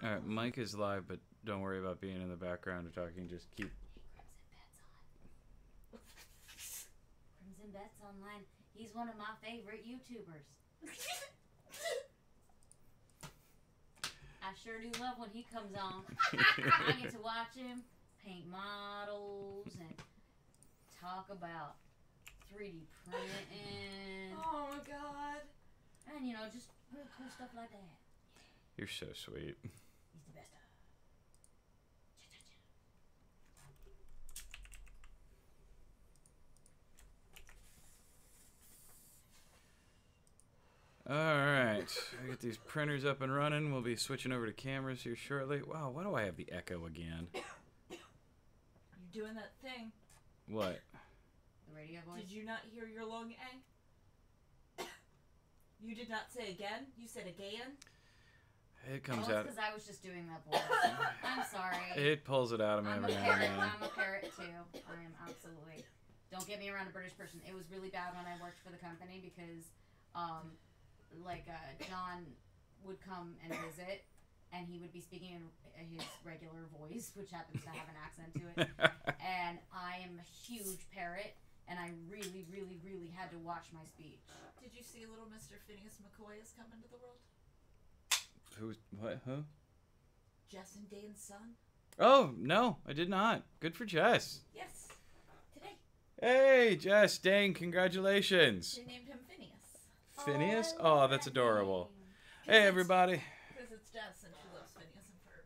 All right, Mike is live, but don't worry about being in the background or talking. Just keep. Crimson Bets Online. He's one of my favorite YouTubers. I sure do love when he comes on. I get to watch him paint models and talk about 3D printing. Oh my god. And, you know, just really cool stuff like that. You're so sweet. He's the best. Alright, I get these printers up and running. We'll be switching over to cameras here shortly. Wow, why do I have the echo again? You're doing that thing. What? The radio voice? Did you not hear your long A? You did not say again? You said again? It comes well, out. because I was just doing that voice. I'm sorry. It pulls it out of me I'm a every now parrot. and then. I'm a parrot too. I am absolutely. Don't get me around a British person. It was really bad when I worked for the company because, John would come and visit, and he would be speaking in his regular voice, which happens to have an accent to it. And I am a huge parrot, and I really, really, really had to watch my speech. Did you see little Mr. Phineas McCoy has come into the world? Who's what? Huh? Jess and Dane's son? Oh no, I did not. Good for Jess. Yes. Today. Hey, Jess, Dane, congratulations. They named him Phineas. Phineas? I love Oh, that's that adorable. name. Hey, everybody. Because it's Jess and she loves Phineas and Ferb.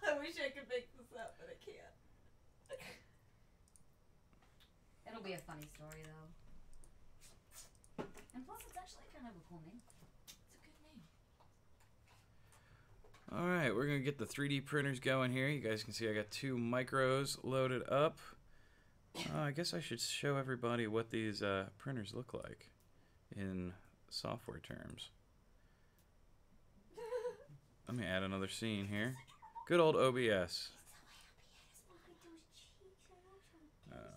I wish I could make this up, but I can't. It'll be a funny story, though. And plus, it's actually kind of a cool name. It's a good name. All right, we're going to get the 3D printers going here. You guys can see I got 2 micros loaded up. I guess I should show everybody what these printers look like in software terms. Let me add another scene here. Good old OBS. It's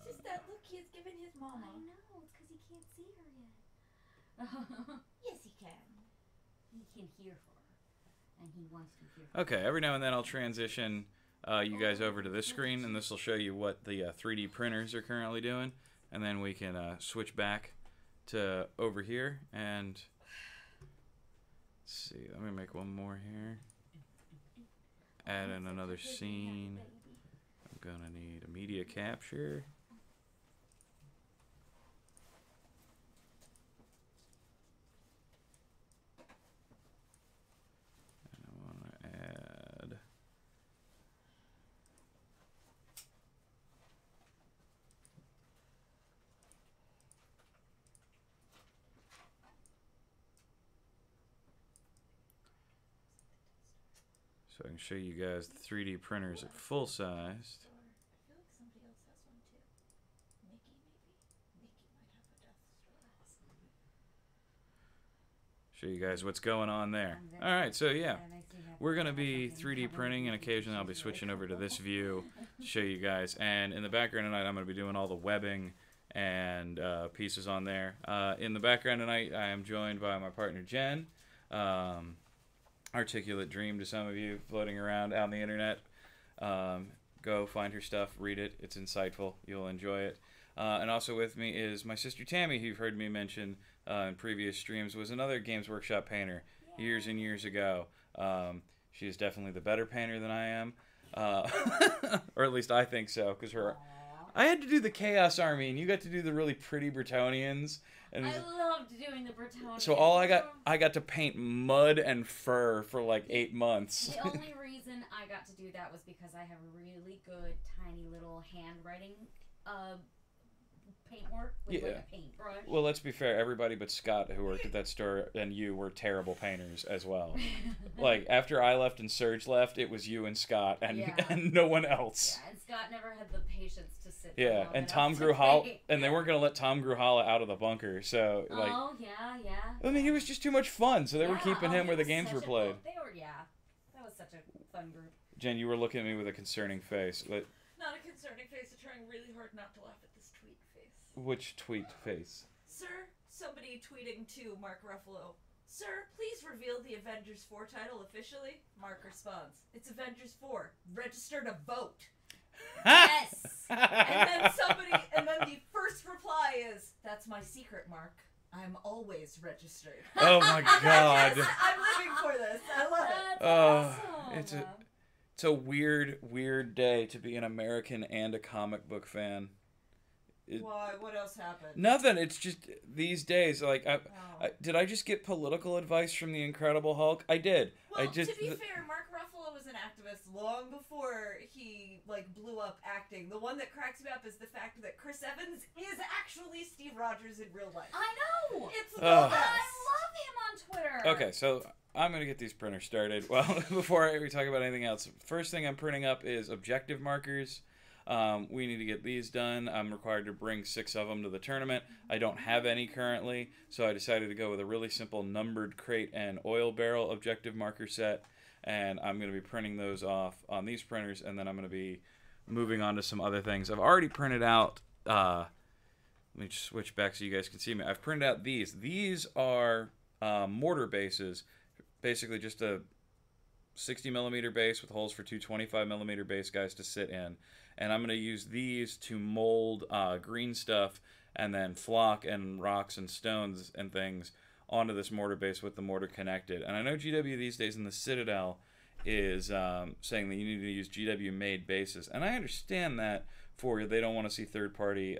just that look he has given his mama. I know, it's because he can't see her yet. Yes, he can. He can hear her, and he wants to hear her. Okay, every now and then I'll transition you guys over to this screen, and this will show you what the 3D printers are currently doing, and then we can switch back to over here, and let's see, let me make one more here. Add in another scene. I'm gonna need a media capture. And I want to add so I can show you guys the 3D printers at full sized. I feel like somebody else has one too. Mickey, maybe? Mickey might have a death store. Show you guys what's going on there. Alright, so yeah, we're going to be 3D printing, and occasionally I'll be switching over to this view to show you guys. And in the background tonight, I'm going to be doing all the webbing and pieces on there. In the background tonight, I am joined by my partner Jen. Articulate Dream to some of you, floating around out on the internet. Go find her stuff, read it. It's insightful. You'll enjoy it. And also with me is my sister Tammy, who you've heard me mention in previous streams, was another Games Workshop painter years and years ago. She is definitely the better painter than I am. Or at least I think so, because I had to do the Chaos Army, and you got to do the really pretty Bretonians. And I loved doing the Bretonians. so I got to paint mud and fur for like 8 months. The only reason I got to do that was because I have really good tiny little handwriting paintwork with like a paintbrush. Well, let's be fair. Everybody but Scott, who worked at that store, and you were terrible painters as well. Like, after I left and Serge left, it was you and Scott and, and no one else. Yeah, and Scott never had the patience to sit Yeah, and Tom Gruhala, and they weren't going to let Tom Gruhala out of the bunker, so, like... Oh, yeah. I mean, he was just too much fun, so they were keeping him where the games were played. That was such a fun group. Jen, you were looking at me with a concerning face. But... Not a concerning face, I'm trying really hard not to laugh at this tweet face. Which tweet face? Sir, somebody tweeting to Mark Ruffalo, Sir, please reveal the Avengers 4 title officially. Mark responds, it's Avengers 4. Register to vote. Yes. And then the first reply is, that's my secret, Mark. I'm always registered. Oh my god. I'm living for this. I love it. That's awesome. It's a weird day to be an American and a comic book fan. Why? What else happened? Nothing. It's just these days. Like, did I just get political advice from the Incredible Hulk? I did. Well, to be fair, Mark Ruffalo was an activist long before he blew up acting. The one that cracks me up is the fact that Chris Evans is actually Steve Rogers in real life. I know. It's the best. I love him on Twitter. Okay, so I'm going to get these printers started. Well, before we talk about anything else, first thing I'm printing up is objective markers. We need to get these done. I'm required to bring 6 of them to the tournament. I don't have any currently, so I decided to go with a really simple numbered crate and oil barrel objective marker set, and I'm going to be printing those off on these printers, and then I'm going to be moving on to some other things. I've already printed out, let me just switch back so you guys can see me. I've printed out these. These are mortar bases. Basically just a 60 millimeter base with holes for 2 25 millimeter base guys to sit in. And I'm going to use these to mold green stuff and then flock and rocks and stones and things onto this mortar base with the mortar connected. And I know GW these days in the Citadel is saying that you need to use GW made bases. And I understand that for you. They don't want to see third party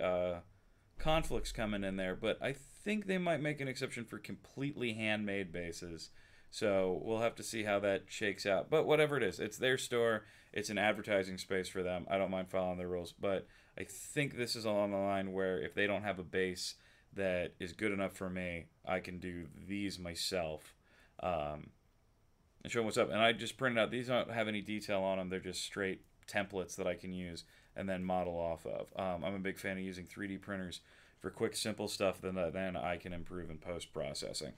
conflicts coming in there. But I think they might make an exception for completely handmade bases. So we'll have to see how that shakes out. But whatever it is, it's their store. It's an advertising space for them. I don't mind following their rules. But I think this is along the line where if they don't have a base that is good enough for me, I can do these myself and show them what's up. And I just printed out. These don't have any detail on them. They're just straight templates that I can use and then model off of. I'm a big fan of using 3D printers for quick, simple stuff that then I can improve in post-processing.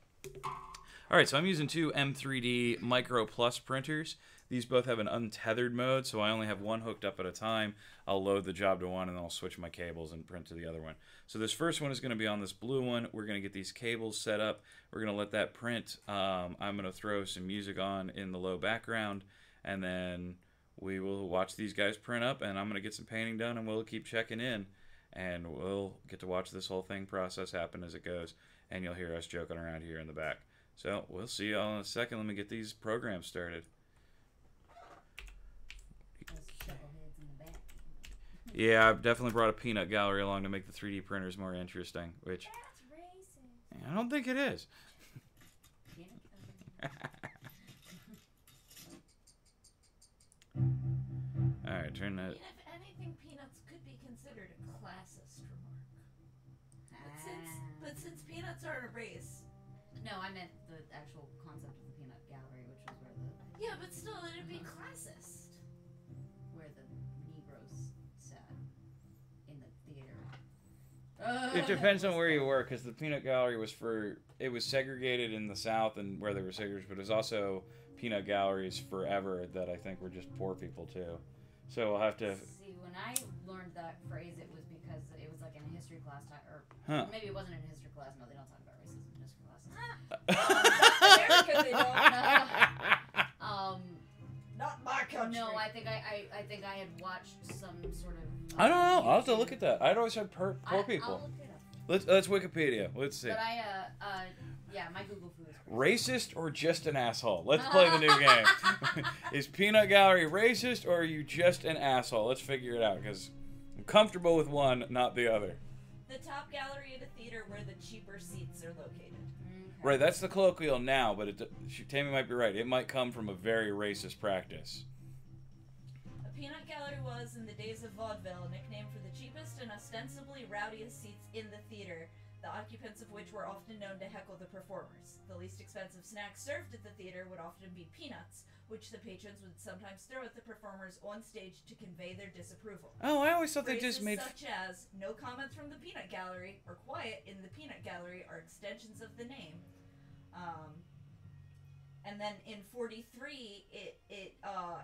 All right, so I'm using 2 M3D Micro Plus printers. These both have an untethered mode, so I only have one hooked up at a time. I'll load the job to one, and then I'll switch my cables and print to the other one. So this first one is going to be on this blue one. We're going to get these cables set up. We're going to let that print. I'm going to throw some music on in the low background, and then we will watch these guys print up, and I'm going to get some painting done, and we'll keep checking in, and we'll get to watch this whole thing process happen as it goes, and you'll hear us joking around here in the back. So we'll see you all in a second. Let me get these programs started. Yeah, I've definitely brought a peanut gallery along to make the 3D printers more interesting, which That's racist. I don't think it is. Alright, turn that. If anything, Peanuts could be considered a classist remark. But since Peanuts aren't a race. No, I meant the actual concept of the peanut gallery, which was where the... Yeah, but still, it'd be classist. Where the Negroes sat in the theater. It depends on where you were, because the peanut gallery was it was segregated in the South and where they were segregated, but there's also peanut galleries forever that I think were just poor people too. So we'll have to... See, when I learned that phrase, it was because it was like in a history class, or maybe it wasn't in a history class. No, they don't talk about racism in history classes. America, they don't. Not my country. No, I think I had watched some sort of. I don't know. I'll have to look at that. I'd always had poor people. I'll look it up. Let's Wikipedia. Let's see. But yeah, my Google food is Racist or just an asshole? Let's play the new game. Is Peanut Gallery racist or are you just an asshole? Let's figure it out, because I'm comfortable with one, not the other. The top gallery at a theater where the cheaper seats are located. Okay. Right, that's the colloquial now, but Tammy might be right. It might come from a very racist practice. A peanut gallery was, in the days of vaudeville, a nickname for the cheapest and ostensibly rowdiest seats in the theater, the occupants of which were often known to heckle the performers. The least expensive snacks served at the theater would often be peanuts, which the patrons would sometimes throw at the performers on stage to convey their disapproval. Oh, I always thought they Phrases just made... such as, no comments from the peanut gallery, or quiet in the peanut gallery are extensions of the name. And then in 43, it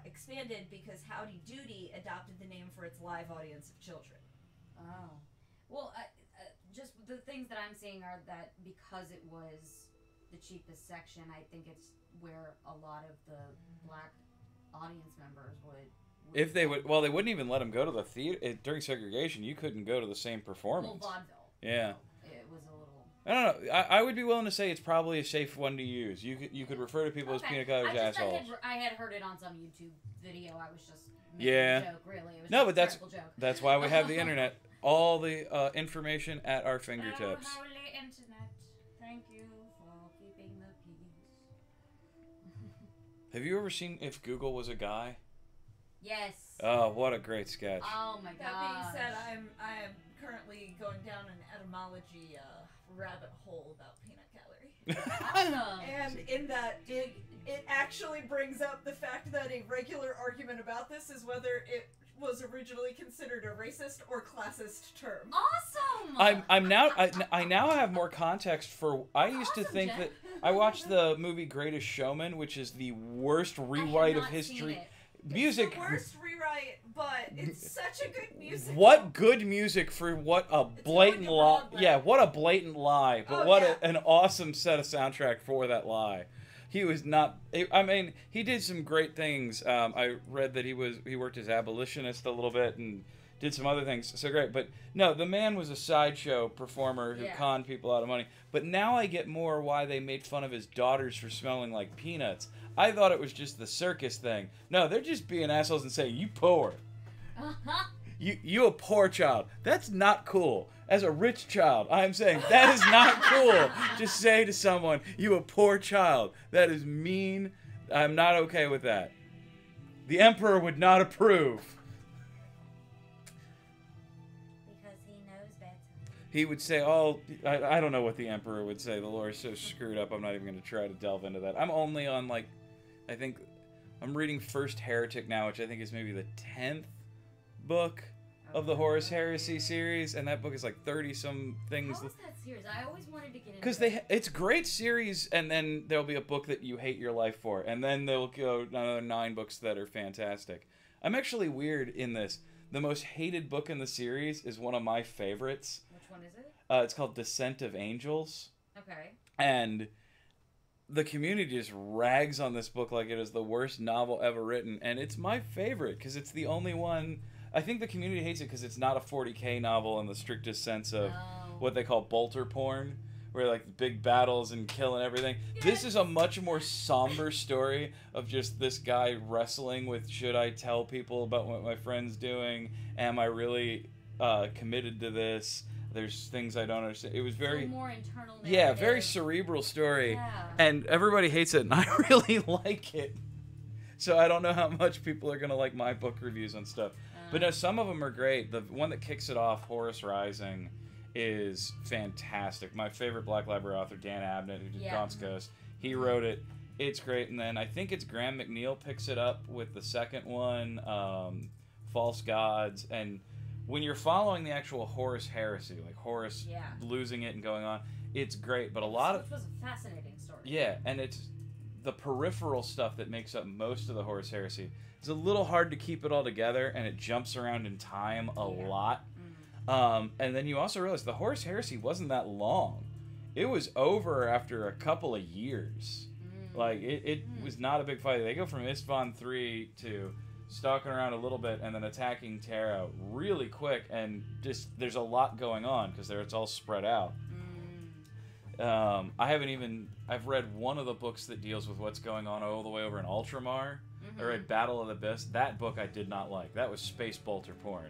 expanded because Howdy Doody adopted the name for its live audience of children. Oh. Well, just the things that I'm seeing are that because it was the cheapest section. I think it's where a lot of the black audience members would If they would, well, they wouldn't even let them go to the theater during segregation. You couldn't go to the same performance. Well, vaudeville. Yeah. So it was a little. I don't know. I would be willing to say it's probably a safe one to use. You could refer to people as peanut gallery assholes. I had heard it on some YouTube video. I was just making Yeah. a joke, really. It was No, just but a terrible joke. that's why we have the internet. All the information at our fingertips. Oh, holy internet, thank you for keeping the peace. Have you ever seen If Google Was a Guy? Yes. Oh, what a great sketch. Oh my god. That being said, I am currently going down an etymology rabbit hole about peanut gallery. Awesome. And in that, it actually brings up the fact that a regular argument about this is whether it was originally considered a racist or classist term. Awesome. I now have more context for. I used to Awesome, think Jen. that I watched the movie Greatest Showman, which is the worst rewrite of history. Music. It's the worst rewrite, but it's such a good music. What good music for what a blatant lie. Yeah, what a blatant lie. But an awesome set of soundtrack for that lie. He was not. I mean, he did some great things. I read that he worked as abolitionist a little bit and did some other things. So great. But no, the man was a sideshow performer who conned people out of money. But now I get more why they made fun of his daughters for smelling like peanuts. I thought it was just the circus thing. No, they're just being assholes and saying, you poor. You a poor child. That's not cool. As a rich child, I'm saying that is not cool. Just say to someone, you a poor child. That is mean. I'm not okay with that. The emperor would not approve. Because he knows better. He would say, oh, I don't know what the emperor would say. The lore is so screwed up, I'm not even going to try to delve into that. I'm only on, like, I think, I'm reading First Heretic now, which I think is maybe the 10th book of the Horus Heresy series, and that book is like 30-some things. How was that series? I always wanted to get into Because it's a great series, and then there'll be a book that you hate your life for, and then they'll go another 9 books that are fantastic. I'm actually weird in this. The most hated book in the series is one of my favorites. Which one is it? It's called Descent of Angels. Okay. And the community just rags on this book like it is the worst novel ever written, and it's my favorite because it's the only one. I think the community hates it because it's not a 40K novel in the strictest sense of what they call bolter porn, where like big battles and killing everything. Yes. This is a much more somber story of just this guy wrestling with, should I tell people about what my friend's doing? Am I really committed to this? There's things I don't understand. It was very more internal narrative. Yeah, very cerebral story. Yeah. And everybody hates it, and I really like it. So I don't know how much people are going to like my book reviews on stuff. But no, some of them are great. The one that kicks it off, Horus Rising, is fantastic. My favorite Black Library author, Dan Abnett, who did Gaunt's Ghost, he wrote it. It's great. And then I think it's Graham McNeil picks it up with the second one, False Gods. And when you're following the actual Horus heresy, like Horus losing it and going on, it's great. But which was a fascinating story. Yeah, and it's the peripheral stuff that makes up most of the Horus heresy. It's a little hard to keep it all together, and it jumps around in time a lot. Mm-hmm. And then you also realize the Horus heresy wasn't that long. It was over after a couple of years. Mm-hmm. Like, it was not a big fight. They go from Istvan 3 to stalking around a little bit and then attacking Terra really quick, and just there's a lot going on because it's all spread out. I've read one of the books that deals with what's going on all the way over in Ultramar. I read Battle of the Abyss. That book I did not like. That was space bolter porn.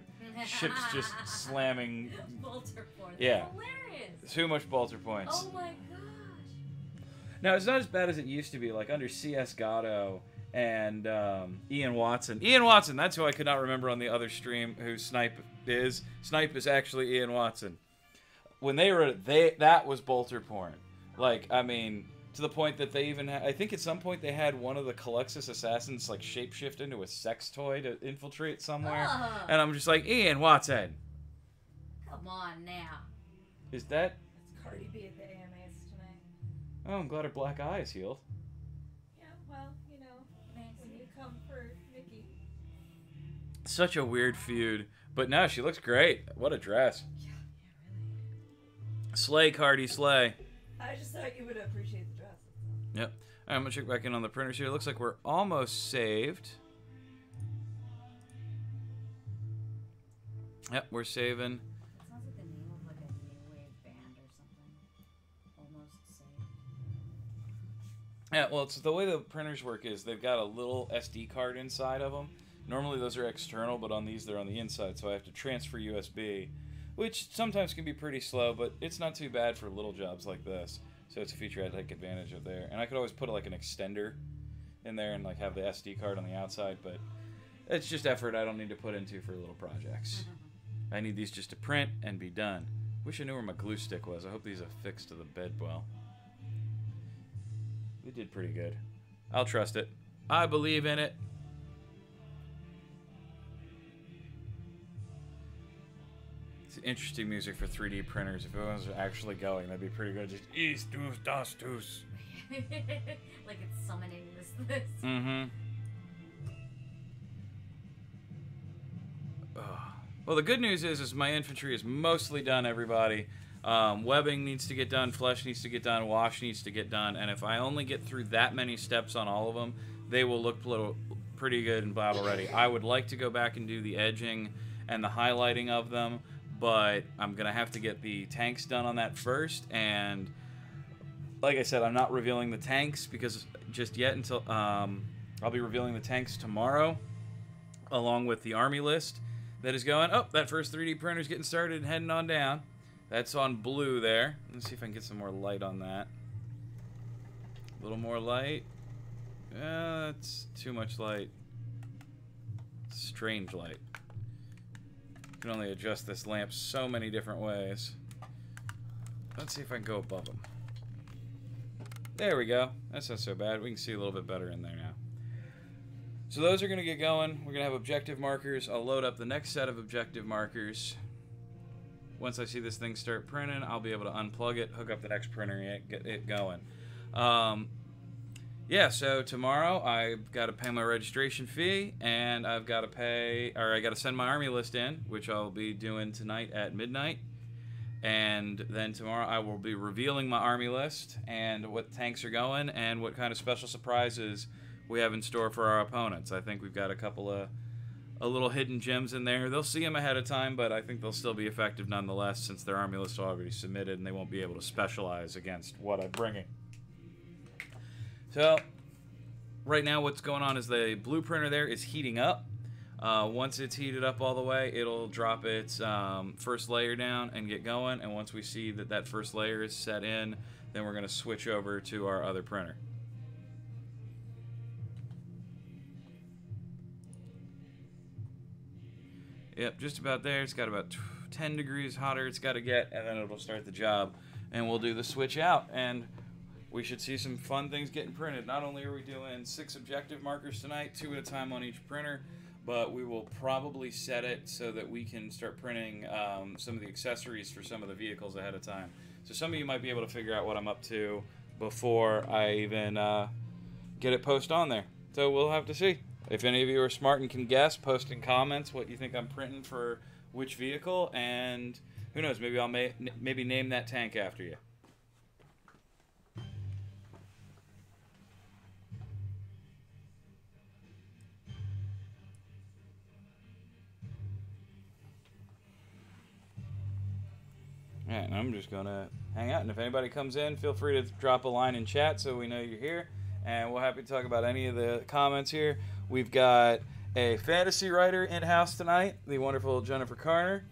Ships just slamming. Bolter porn. That's yeah. Hilarious. Too much bolter points. Oh my gosh. Now, it's not as bad as it used to be. Like under C.S. Gatto and Ian Watson. Ian Watson, that's who I could not remember on the other stream who Snipe is. Snipe is actually Ian Watson. When they wrote it, that was bolter porn. Like, I mean, to the point that they even I think at some point they had one of the Calexis assassins like shapeshift into a sex toy to infiltrate somewhere. And I'm just like, Ian Watson. Come on now. Is that? It's Cardi B at the AMAs tonight. Oh, I'm glad her black eye is healed. Yeah, well, you know, when you come for Nikki. Such a weird feud. But no, she looks great. What a dress. Yeah, really. Slay, Cardi, slay. I just thought you would appreciate the dress. Yep. All right, I'm going to check back in on the printers here. It looks like we're almost saved. Yep, we're saving. That sounds like the name of like a new wave band or something. Almost saved. Yeah, well, it's the way the printers work is they've got a little SD card inside of them. Normally those are external, but on these they're on the inside, so I have to transfer USB, which sometimes can be pretty slow, but it's not too bad for little jobs like this. So it's a feature I take advantage of there. And I could always put like an extender in there and like have the SD card on the outside, but it's just effort I don't need to put into for little projects. I need these just to print and be done. Wish I knew where my glue stick was. I hope these affix to the bed well. We did pretty good. I'll trust it. I believe in it. It's interesting music for 3D printers. If it was actually going, that'd be pretty good. Just east, dos, das, dos. Like it's summoning this. Mm-hmm. Well, the good news is my infantry is mostly done, everybody. Webbing needs to get done, flesh needs to get done, wash needs to get done, and if I only get through that many steps on all of them, they will look pretty good and battle ready. I would like to go back and do the edging and the highlighting of them, but I'm going to have to get the tanks done on that first, and like I said, I'm not revealing the tanks because just yet until I'll be revealing the tanks tomorrow, along with the army list that is going. Oh, that first 3D printer's getting started and heading on down. That's on blue there. Let's see if I can get some more light on that. A little more light. That's too much light. Strange light. You can only adjust this lamp so many different ways. Let's see if I can go above them. There we go. That's not so bad. We can see a little bit better in there now. So those are going to get going. We're going to have objective markers. I'll load up the next set of objective markers. Once I see this thing start printing, I'll be able to unplug it, hook up the next printer, and get it going. Yeah, so tomorrow I've got to pay my registration fee, and I've got to pay, or I got to send my army list in, which I'll be doing tonight at midnight. And then tomorrow I will be revealing my army list and what tanks are going and what kind of special surprises we have in store for our opponents. I think we've got a couple of little hidden gems in there. They'll see them ahead of time, but I think they'll still be effective nonetheless since their army list is already submitted and they won't be able to specialize against what I'm bringing. So right now what's going on is the blue printer there is heating up. Once it's heated up all the way, it'll drop its first layer down and get going, and once we see that that first layer is set in, then we're going to switch over to our other printer. Yep, just about there. It's got about 10 degrees hotter it's got to get, and then it'll start the job. And we'll do the switch out, and we should see some fun things getting printed. Not only are we doing 6 objective markers tonight, 2 at a time on each printer, but we will probably set it so that we can start printing some of the accessories for some of the vehicles ahead of time. So some of you might be able to figure out what I'm up to before I even get it posted on there. So we'll have to see. If any of you are smart and can guess, post in comments what you think I'm printing for which vehicle, and who knows, maybe I'll maybe name that tank after you. Alright, and I'm just going to hang out, and if anybody comes in, feel free to drop a line in chat so we know you're here, and we're happy to talk about any of the comments here. We've got a fantasy writer in-house tonight, the wonderful Jennifer Carner.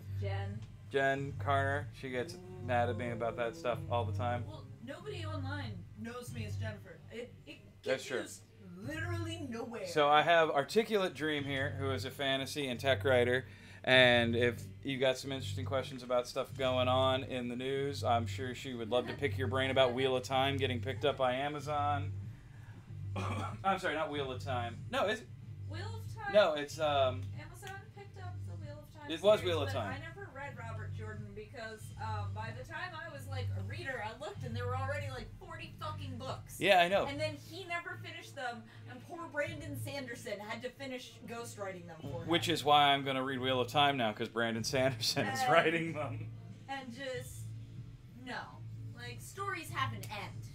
Jen Carner. She gets mad at me about that stuff all the time. Well, nobody online knows me as Jennifer. It That's gets true. used literally nowhere. So I have Articulate Dream here, who is a fantasy and tech writer. And if you got some interesting questions about stuff going on in the news, I'm sure she would love to pick your brain about Wheel of Time getting picked up by Amazon. I'm sorry, not Wheel of Time. No, is it? Wheel of Time? No, it's Amazon picked up the Wheel of Time It was series, Wheel of but Time. I never read Robert Jordan because by the time I was like a reader, I looked and there were already like 40 fucking books. Yeah, I know. And then he never finished them, and poor Brandon Sanderson had to finish ghostwriting them for him. Which is why I'm going to read Wheel of Time now, because Brandon Sanderson is writing them. And just, no. Like, Like, stories have an end.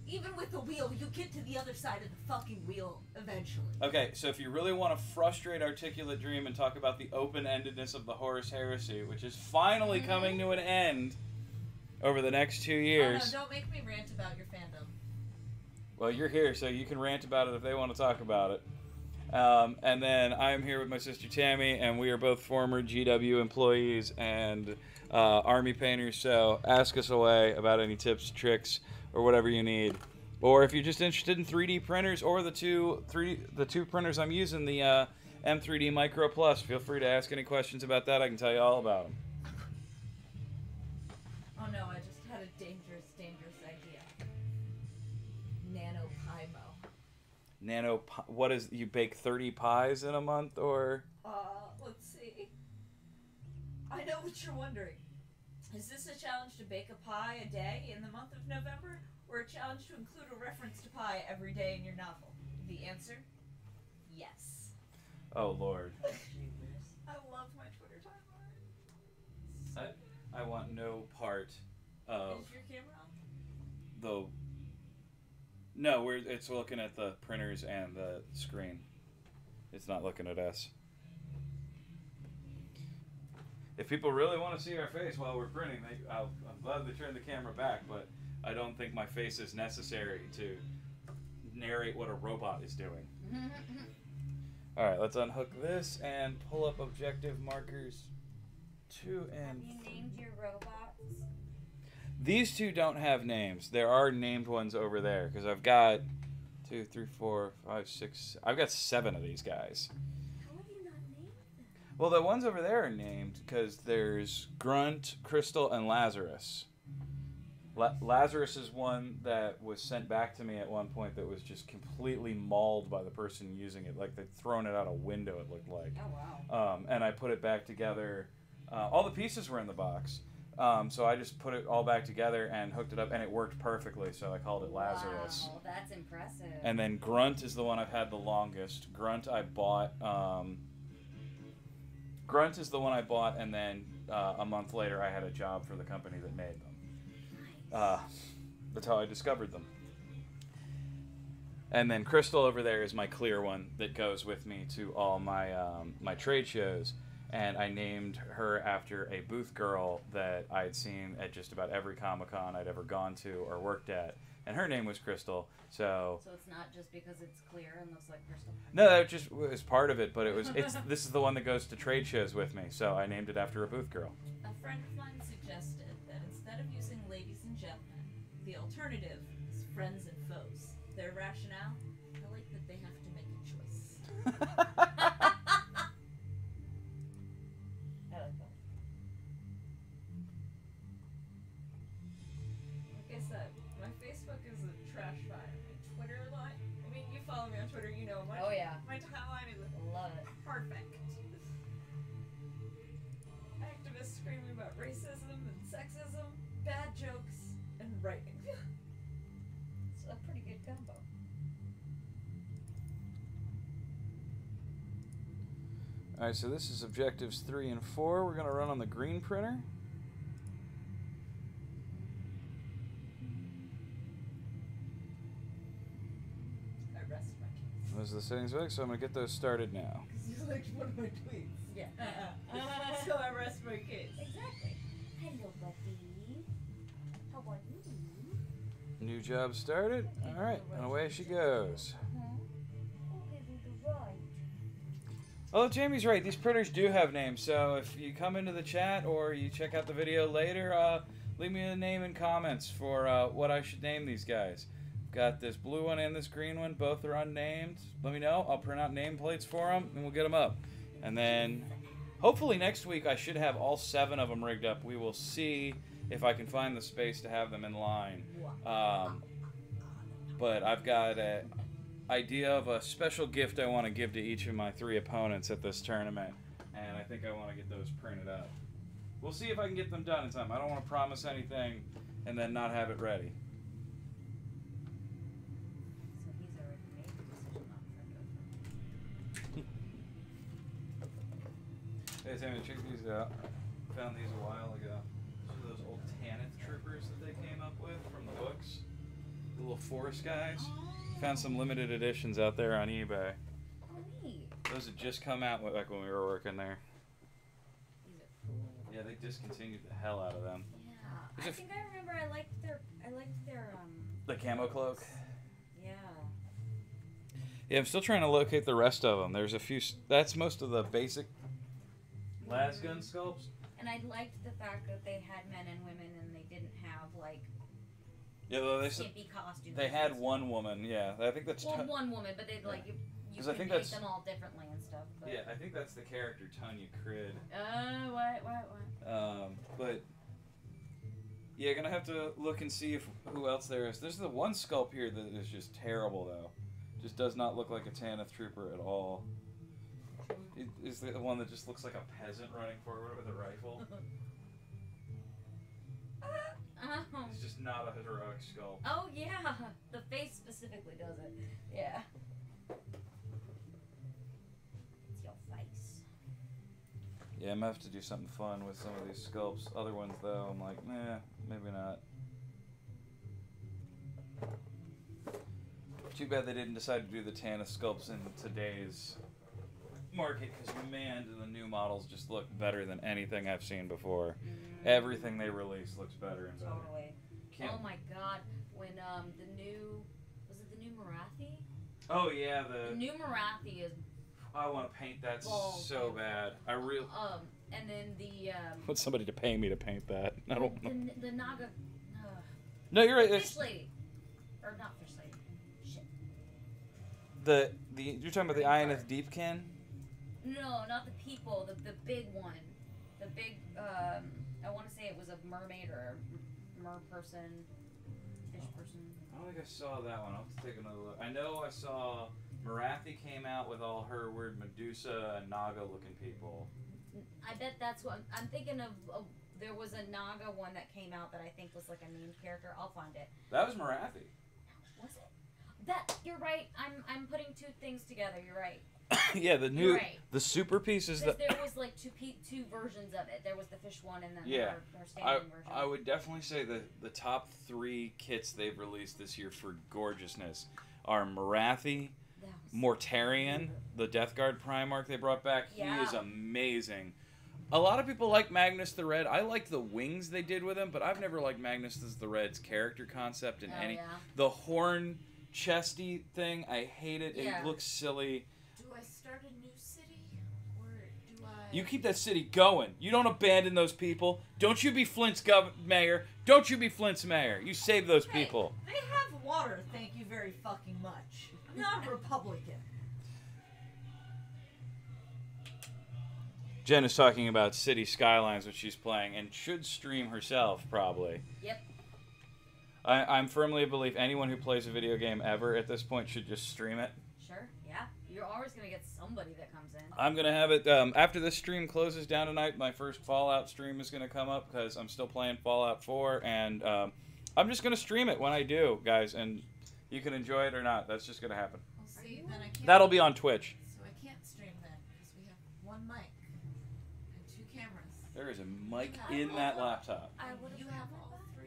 Even with the wheel, you get to the other side of the fucking wheel eventually. Okay, so if you really want to frustrate Articulate Dream and talk about the open-endedness of the Horus Heresy, which is finally coming to an end over the next 2 years. Oh, no, don't make me rant about your fandom. Well, you're here, so you can rant about it if they want to talk about it. And then I am here with my sister Tammy, and we are both former GW employees and Army painters, so ask us away about any tips, tricks, or whatever you need. Or if you're just interested in 3D printers or the two printers I'm using, the M3D Micro Plus, feel free to ask any questions about that. I can tell you all about them. Oh no, I just had a dangerous idea. What is, you bake 30 pies in a month, or? Let's see. I know what you're wondering. Is this a challenge to bake a pie a day in the month of November, or a challenge to include a reference to pie every day in your novel? The answer? Yes. Oh, Lord. I love my Twitter timeline. I want no part of Is your camera on? the... No, it's looking at the printers and the screen. It's not looking at us. If people really want to see our face while we're printing, I'm glad they turned the camera back, but I don't think my face is necessary to narrate what a robot is doing. Alright, let's unhook this and pull up objective markers 2 and... Have you named your robots? These two don't have names. There are named ones over there, because I've got 2, 3, 4, 5, 6... I've got 7 of these guys. How have you not named them? Well, the ones over there are named because there's Grunt, Crystal, and Lazarus. Lazarus is one that was sent back to me at one point that was just completely mauled by the person using it. Like, they'd thrown it out a window, it looked like. Oh, wow. And I put it back together. All the pieces were in the box. So I just put it all back together and hooked it up, and it worked perfectly, so I called it Lazarus. Wow, that's impressive. And then Grunt is the one I've had the longest. Grunt I bought... Grunt is the one I bought, and then a month later I had a job for the company that made them. That's how I discovered them. And then Crystal over there is my clear one that goes with me to all my my trade shows. And I named her after a booth girl that I had seen at just about every Comic-Con I'd ever gone to or worked at. And her name was Crystal, so... So it's not just because it's clear and looks like crystal? No, that just was part of it, but this is the one that goes to trade shows with me, so I named it after a booth girl. A friend of mine suggested that instead of using ladies and gentlemen, the alternative is friends and foes. Their rationale? I like that they have to make a choice. I like that. Like I said, my Facebook is a trash fire. My Twitter line, I mean, you follow me on Twitter, you know my, Oh, yeah. my timeline is Love it. perfect. Activists screaming about racism and sexism, bad jokes, and writing. It's a pretty good combo. Alright, so this is objectives 3 and 4. We're going to run on the green printer. I rest my case. Those are the settings back, so I'm going to get those started now. Because you liked one of my tweets. Yeah. So I rest my case. Exactly. Hello, buddy. How are you? New job started. Alright, and away she goes. Oh, Jamie's right. These printers do have names, so if you come into the chat or you check out the video later, leave me a name in comments for what I should name these guys. Got this blue one and this green one. Both are unnamed. Let me know. I'll print out nameplates for them, and we'll get them up. And then, hopefully next week, I should have all 7 of them rigged up. We will see if I can find the space to have them in line. But I've got an idea of a special gift I want to give to each of my 3 opponents at this tournament. And I think I want to get those printed up. We'll see if I can get them done in time. I don't want to promise anything and then not have it ready. So he's already made the decision not to send over. Hey, Sammy, check these out. Found these a while ago. These are those old Tanith troopers. troopers that they came up with from the books. The little forest guys. Found some limited editions out there on eBay. Oh, neat. Those had just come out like when we were working there. These are cool. Yeah, they discontinued the hell out of them. Yeah. I think I remember I liked their The camo cloak. Yeah. Yeah, I'm still trying to locate the rest of them. There's a few. That's most of the basic lasgun sculpts. And I liked the fact that they had men and women, and they didn't have like Yeah, well, skimpy costumes. they had one woman. Yeah, I think that's. Well, one woman, but they like you 'Cause can I think make that's- them all differently and stuff. But... Yeah, I think that's the character Tanya Crid. What? But yeah, gonna have to look and see if who else there is. There's the one sculpt here that is just terrible though. Just does not look like a Tanith trooper at all. It is the one that just looks like a peasant running forward with a rifle. Oh. It's just not a heroic sculpt. Oh yeah, the face specifically does it. Yeah. It's your face. Yeah, I'm gonna have to do something fun with some of these sculpts. Other ones though, I'm like, nah, maybe not. Too bad they didn't decide to do the Tanith sculpts in today's market, because man, do the new models just look better than anything I've seen before. Everything they release looks better and better. Totally. Oh my god, when the new, was it the new Marathi? Oh yeah, The new Marathi is I want to paint that Balls. so bad. I really and then the want somebody to pay me to paint that. I don't know. the Naga. No, you're right. Fish lady, or not fish lady. Shit. The you're talking about the Ionith Deepkin? No, not the people. The big one. The big. I want to say it was a mermaid or a mer person, fish person. I don't think I saw that one. I'll have to take another look. I know I saw Marathi came out with all her weird Medusa and Naga looking people. I bet that's what I'm thinking of. There was a Naga one that came out that I think was like a named character. I'll find it. That was Marathi. Was it? That you're right. I'm putting two things together. You're right. Yeah, the new Right. the super pieces that There was like two versions of it. There was the fish one and then Yeah. her standing version. I would definitely say the top 3 kits they've released this year for gorgeousness are Marathi, That was Mortarion, the Death Guard Primarch they brought back. Yeah. He is amazing. A lot of people like Magnus the Red. I like the wings they did with him, but I've never liked Magnus the Red's character concept in any. Yeah. The horn chesty thing, I hate it. Yeah. It looks silly. Do I start a new city, or do I? You keep that city going. You don't abandon those people. Don't you be Flint's mayor. Don't you be Flint's mayor. You save those Hey, people. They have water, thank you very fucking much. Not Republican. Jen is talking about City Skylines, which she's playing, and should stream herself, probably. Yep. I'm firmly a belief anyone who plays a video game ever at this point should just stream it. Sure. Yeah. You're always gonna get somebody that comes in. I'm going to have it, after this stream closes down tonight, my first Fallout stream is going to come up, because I'm still playing Fallout 4, and I'm just going to stream it when I do, guys, and you can enjoy it or not. That's just going to happen. Well, see, then I can't. That'll be on Twitch. So I can't stream then because we have one mic and 2 cameras. There is a mic in that laptop. I would You have all 3.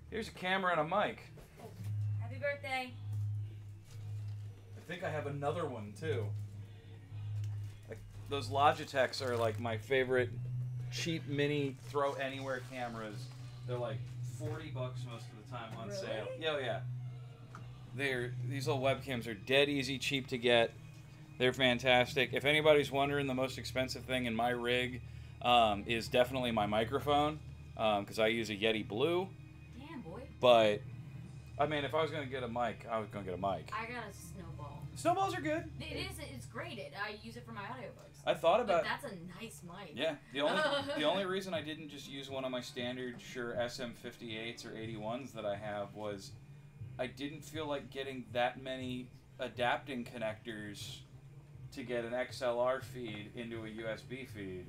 Here's a camera and a mic. Happy birthday. I think I have another one too. Like those Logitechs are like my favorite cheap mini throw anywhere cameras. They're like $40 most of the time on Really? sale. Yeah, yeah. These little webcams are dead easy, cheap to get. They're fantastic. If anybody's wondering, the most expensive thing in my rig is definitely my microphone, because I use a Yeti Blue. Damn boy. But I mean, if I was gonna get a mic, I was gonna get a mic. I got a snowball. Snowballs are good. It's great. I use it for my audiobooks. I thought about. But that's a nice mic. Yeah, the only reason I didn't just use one of my standard Shure SM58s or 81s that I have was I didn't feel like getting that many adapting connectors to get an XLR feed into a USB feed,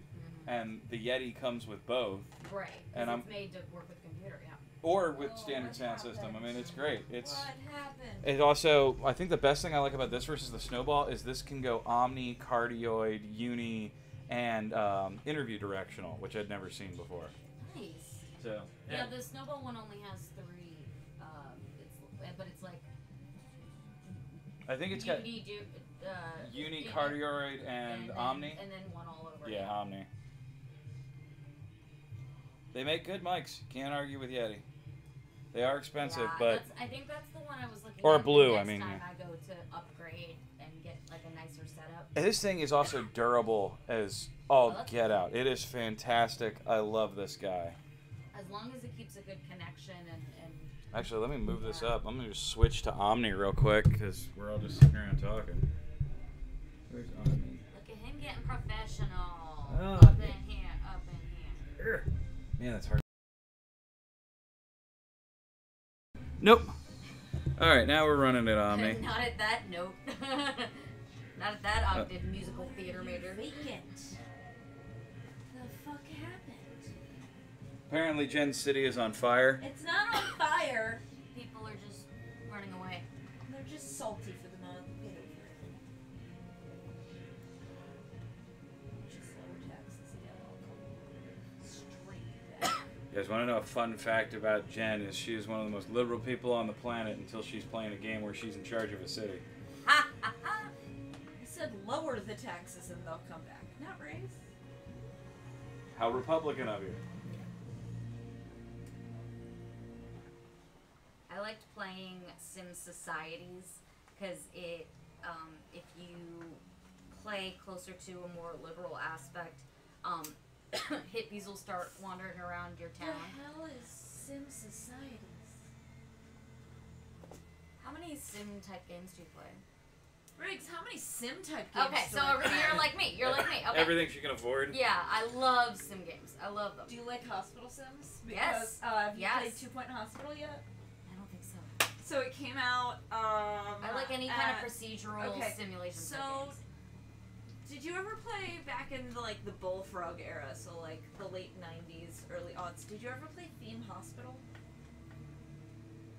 and the Yeti comes with both, Right. And It's made to work with a computer. Yeah. or with Oh, standard what sound system. I happened? mean, it's great. It's What happened? it also, I think the best thing I like about this versus the Snowball is this can go omni, cardioid, uni, and interview directional, which I'd never seen before. Nice. So Yeah, the Snowball one only has 3. But it's like. I think it's got Uni, Cardioid, and Omni. And then one all over. Yeah, Omni. They make good mics. Can't argue with Yeti. They are expensive, but I think that's the one I was looking or at. Blue. Next I mean, time I go to upgrade and get like a nicer setup. this thing is also durable as all that's get out. It is fantastic. I love this guy. As long as it keeps a good connection and Actually, let me move this up. I'm gonna just switch to Omni real quick because we're all just sitting around talking. Where's Omni? look at him getting professional. Oh. Up in here, up in here. Man, that's hard. Nope. All right, now we're running it, Omni. Not at that note. Not at that octave, musical theater major. Vacant. The fuck happened? Apparently, Gen City is on fire. It's not on fire. People are just running away. They're just salty for the moment. Get over it. Just lower taxes again. I'll come straight back. You guys want to know a fun fact about Jen is she is one of the most liberal people on the planet until she's playing a game where she's in charge of a city. I said lower the taxes and they'll come back, not raise. How Republican of you. I liked playing Sim Societies because it, if you play closer to a more liberal aspect, hippies will start wandering around your town. The hell is Sim Societies? How many Sim type games do you play? Riggs, how many Sim type games? Okay, do so I play? you're like me. You're like me. Okay. Everything she can afford. Yeah, I love Sim games. I love them. Do you like Hospital Sims? Yes. Because, have you Yes. played 2 Point Hospital yet? I don't think so. So it came out. I like any kind of procedural simulation. So, type games. did you ever play back in the Bullfrog era? So like the late 90s, early aughts. Did you ever play Theme Hospital?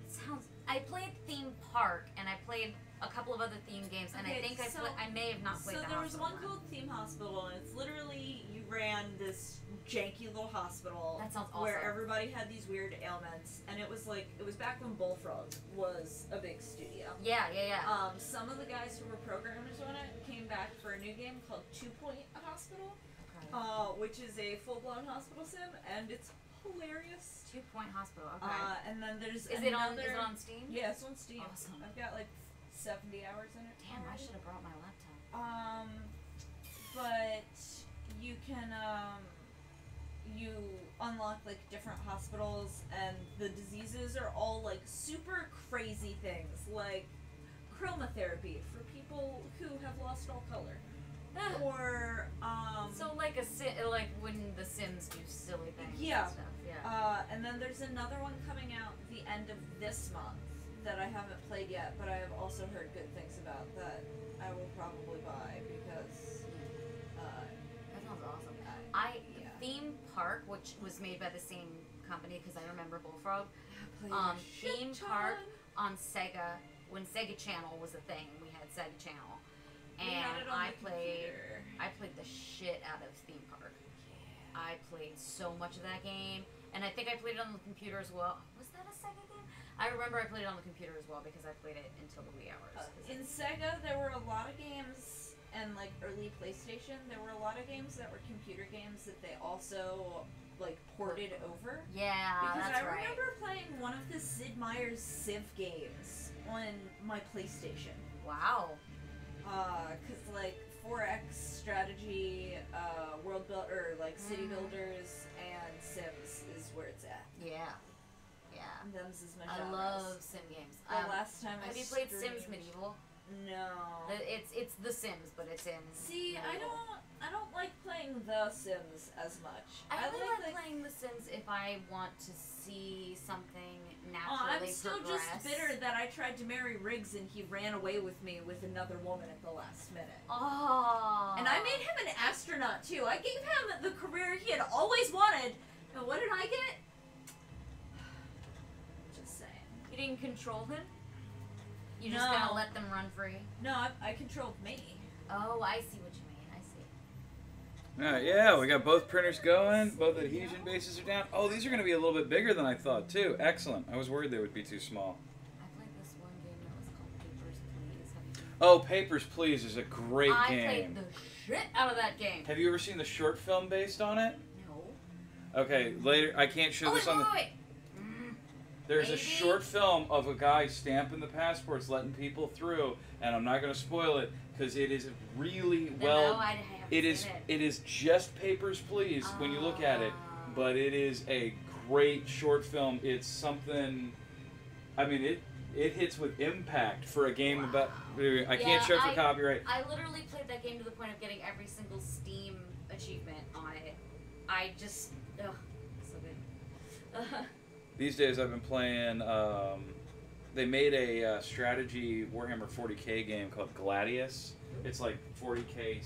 It sounds. I played Theme Park and I played a couple of other theme games, and I think I may have not played. So the there was hospital one called Theme Hospital, and it's literally you ran this janky little hospital. That sounds awesome. Where everybody had these weird ailments, and it was back when Bullfrog was a big studio. Yeah. Some of the guys who were programmers on it came back for a new game called 2 Point Hospital, which is a full-blown hospital sim, and it's hilarious. 2 Point Hospital. Okay. And then there's Is it on Steam? Yeah, it's on Steam. Awesome. I've got 70 hours in it. Damn, I already. should have brought my laptop. But you can you unlock different hospitals, and the diseases are all super crazy things, like chromotherapy for people who have lost all color. Or So like when the Sims do silly things. Yeah. And stuff. Yeah. And then there's another one coming out the end of this month that I haven't played yet, but I have also heard good things about that I will probably buy because That sounds awesome. Yeah. Theme Park, which was made by the same company because I remember Bullfrog. played a Theme shit Park ton. on Sega, when Sega Channel was a thing, we had Sega Channel, We had and it on I the played computer. the shit out of Theme Park. I played so much of that game, and I think I played it on the computer as well. Was that a Sega game? I remember I played it on the computer as well because I played it until the wee hours. In Sega, there were a lot of games, and early PlayStation, there were a lot of games that were computer games that they also ported over. Yeah, Because that's I right. remember playing one of the Sid Meier's Civ games on my PlayStation. Wow. 'Cause 4X strategy, world build or city builders and Sims is where it's at. Yeah. Yeah. And them's is my I genres. love sim games. The last time Have I you played Sims streamed- Medieval? No. It's The Sims, but it's in. See, Medieval. I don't like playing The Sims as much. I only like playing The Sims if I want to see something naturally I'm still progress. just bitter that I tried to marry Riggs and he ran away with me with another woman at the last minute. Oh. And I made him an astronaut too. I gave him the career he had always wanted. And what did I get? Just saying. You didn't control him? You No. just gonna let them run free? No, I controlled me. Oh, I see what you mean. I see. Yeah, we got both printers going. Both adhesion bases are down. Oh, these are going to be a little bit bigger than I thought, too. Excellent. I was worried they would be too small. I played this one game that was called Papers, Please. Have you seen it? Oh, Papers, Please is a great game. I played the shit out of that game. Have you ever seen the short film based on it? No. Okay, later. I can't show this on the... Wait. There's a Maybe? short film of a guy stamping the passports, letting people through, and I'm not going to spoil it because it is really well. No, I haven't It is. seen It is just Papers, Please when you look at it, Ah. but it is a great short film. It's something. I mean, it hits with impact for a game about. I can't Yeah, show it for copyright. I literally played that game to the point of getting every single Steam achievement on it. I just, ugh, so good. These days, I've been playing. They made a strategy Warhammer 40k game called Gladius. It's like 40k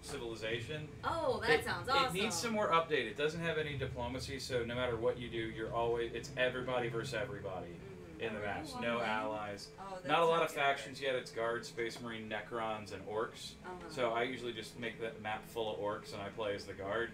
Civilization. Oh, that sounds awesome. It needs some more update. It doesn't have any diplomacy, so no matter what you do, it's everybody versus everybody in the match. No allies. Oh, that Not a lot of sounds good. factions yet. It's guards, space marine, necrons, and orcs. So I usually just make the map full of orcs, and I play as the guard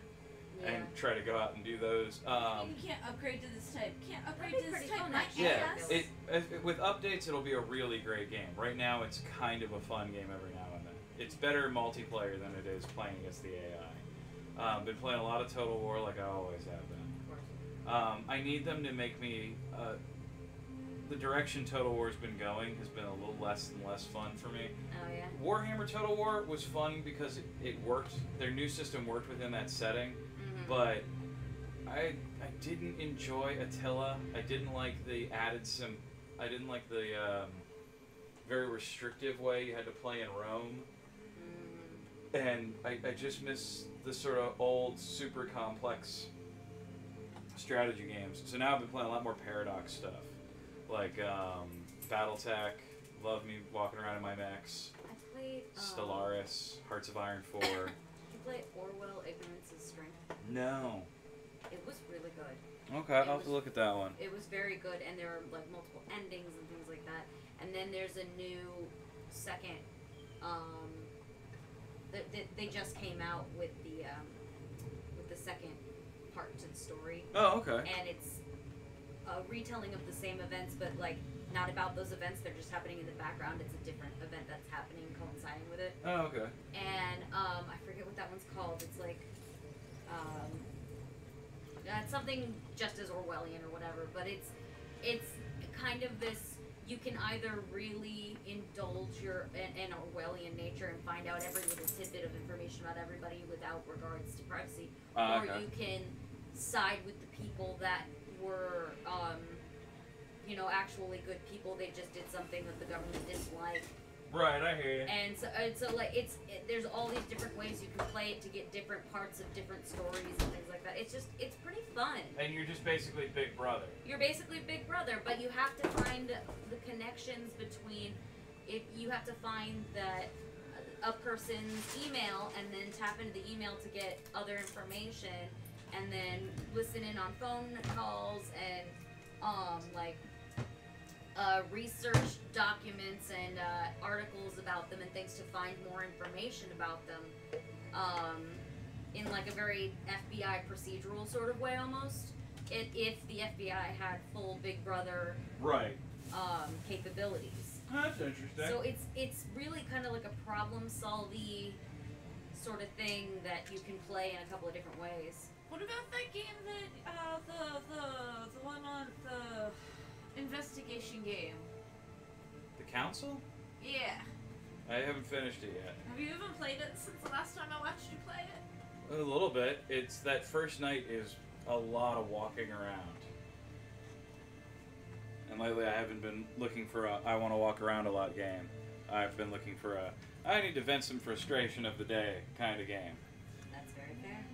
and try to go out and do those. You can't upgrade to this type. Can't upgrade That'd to be this pretty type. fun, Not actually. yet. Yeah, with updates, it'll be a really great game. Right now, it's kind of a fun game every now and then. It's better multiplayer than it is playing against the AI. Been playing a lot of Total War like I always have been. I need them to make me... the direction Total War's been going has been a little less and less fun for me. Oh, yeah? Warhammer Total War was fun because it worked. Their new system worked within that setting, but I didn't enjoy Attila. I didn't like the I didn't like the very restrictive way you had to play in Rome, and I just miss the sort of old, super complex strategy games. So now I've been playing a lot more Paradox stuff, like BattleTech. Love me walking around in my mechs. I played... Stellaris, Hearts of Iron 4. Did you play Orwell, Ignorance is Strength? No. It was really good. Okay, I'll have to look at that one. It was very good, and there are like multiple endings and things like that. And then there's a new second. They just came out with the second part to the story, Oh, okay. and it's a retelling of the same events, but like not about those events. They're just happening in the background. It's a different event that's happening coinciding with it. Oh, okay. And I forget what that one's called. It's like it's something just as Orwellian or whatever, but it's kind of this. You can either really indulge an Orwellian nature and find out every little tidbit of information about everybody without regards to privacy, or Okay. you can side with the people that were, actually good people. They just did something that the government didn't like. Right, I hear you. And so like there's all these different ways you can play it to get different parts of different stories and things like that. It's pretty fun. And you're just basically Big Brother. You're basically Big Brother, but you have to find the connections between. If you have to find that a person's email and then tap into the email to get other information, and then listen in on phone calls and research documents and articles about them and things to find more information about them in like a very FBI procedural sort of way almost. If the FBI had full Big Brother Right. capabilities. That's interesting. So it's really kind of like a problem-solving sort of thing that you can play in a couple of different ways. What about that game that the one on the investigation game? The Council? Yeah. I haven't finished it yet. Have you even played it since the last time I watched you play it? A little bit. It's that first night is a lot of walking around. And lately I haven't been looking for a I want to walk around a lot game. I've been looking for a I need to vent some frustration of the day kind of game. That's very fair.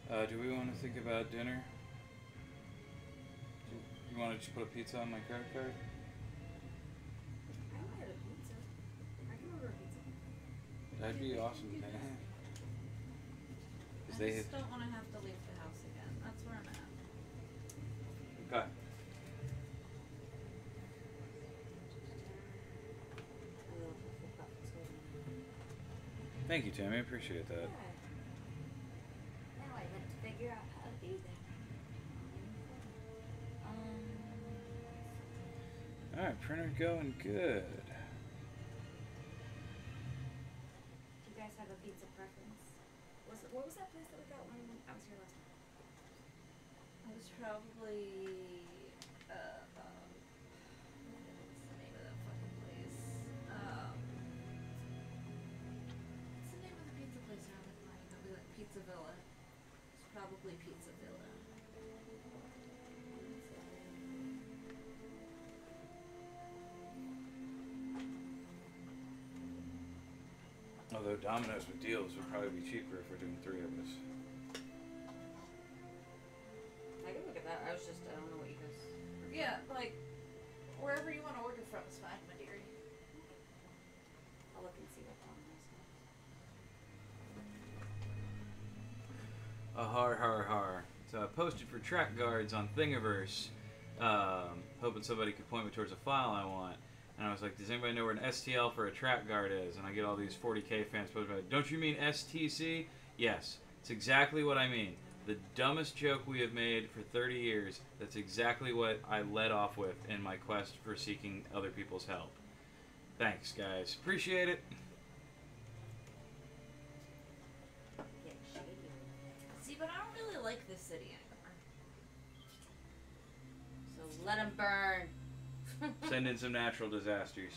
Yeah. Do we want to think about dinner? You want to just put a pizza on my credit card? I ordered a pizza. I can order a pizza. That'd be awesome. I just don't want to have to leave the house again. That's where I'm at. Okay. Thank you, Tammy. I appreciate that. Now I have to figure out how to do that. All right, printer going good. Do you guys have a pizza preference? What was that place that we got when I was here last time? It was probably what's the name of that fucking place? What's the name of the pizza place around the corner that we like? Pizza Villa. It's probably Pizza Villa. Although Domino's with deals would probably be cheaper if we're doing 3 of us. I can look at that. I don't know what you guys. Yeah, like wherever you want to order from is fine, my dearie. I'll look and see what Domino's has. Har har har. So I posted for track guards on Thingiverse, hoping somebody could point me towards a file I want. And I was like, does anybody know where an STL for a track guard is? And I get all these 40K fans posting about, don't you mean STC? Yes, it's exactly what I mean. The dumbest joke we have made for 30 years, that's exactly what I led off with in my quest for seeking other people's help. Thanks, guys. Appreciate it. Get shady. See, but I don't really like this city anymore. So let them burn. Send in some natural disasters.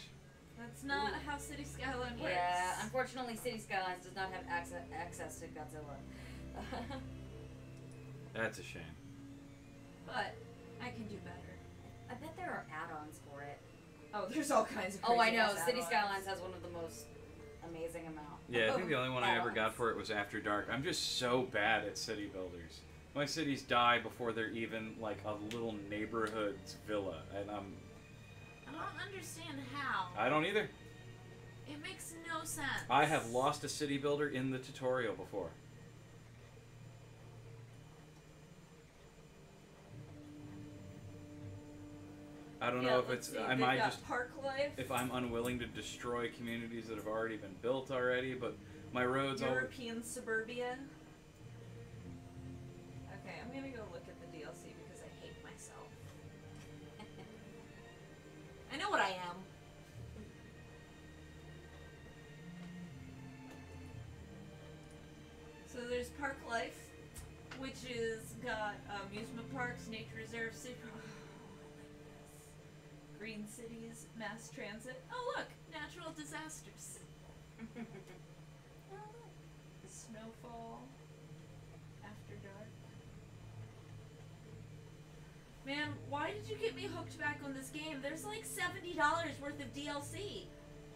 That's not how City Skyline works. Yeah, unfortunately, City Skylines does not have access to Godzilla. That's a shame. But I can do better. I bet there are add-ons for it. Oh, there's all kinds of Oh, I know. crazy-ass City add-ons. Skylines has one of the most amazing amount. Yeah, I think the only one I ever got add-ons. for it was After Dark. I'm just so bad at city builders. My cities die before they're even like a little neighborhood's villa, and I don't understand how. I don't either. It makes no sense. I have lost a city builder in the tutorial before. I don't know if let's it's see. I They've might got just Park Life. if I'm unwilling to destroy communities that have already been built already, but my roads all European suburbia. Okay, I'm gonna go look at the DLC because I hate myself. I know what I am. So there's Park Life, which is got amusement parks, nature reserves, city. Green cities, mass transit. Oh look, natural disasters. Oh, look. Snowfall. After dark. Man, why did you get me hooked back on this game? There's like $70 worth of DLC.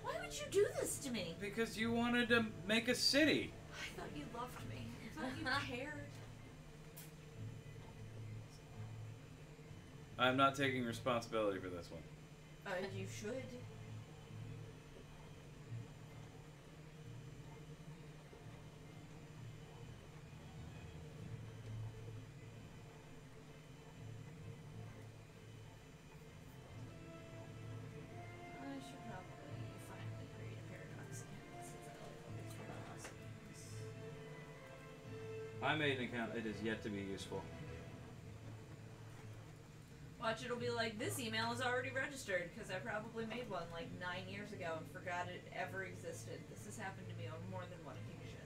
Why would you do this to me? because you wanted to make a city. I thought you loved me. I thought you cared. I'm not taking responsibility for this one. You should. I should probably finally create a Paradox account since I like all these Paradox things. I made an account. It is yet to be useful. Watch, it'll be like, this email is already registered, because I probably made one like 9 years ago and forgot it ever existed. This has happened to me on more than one occasion.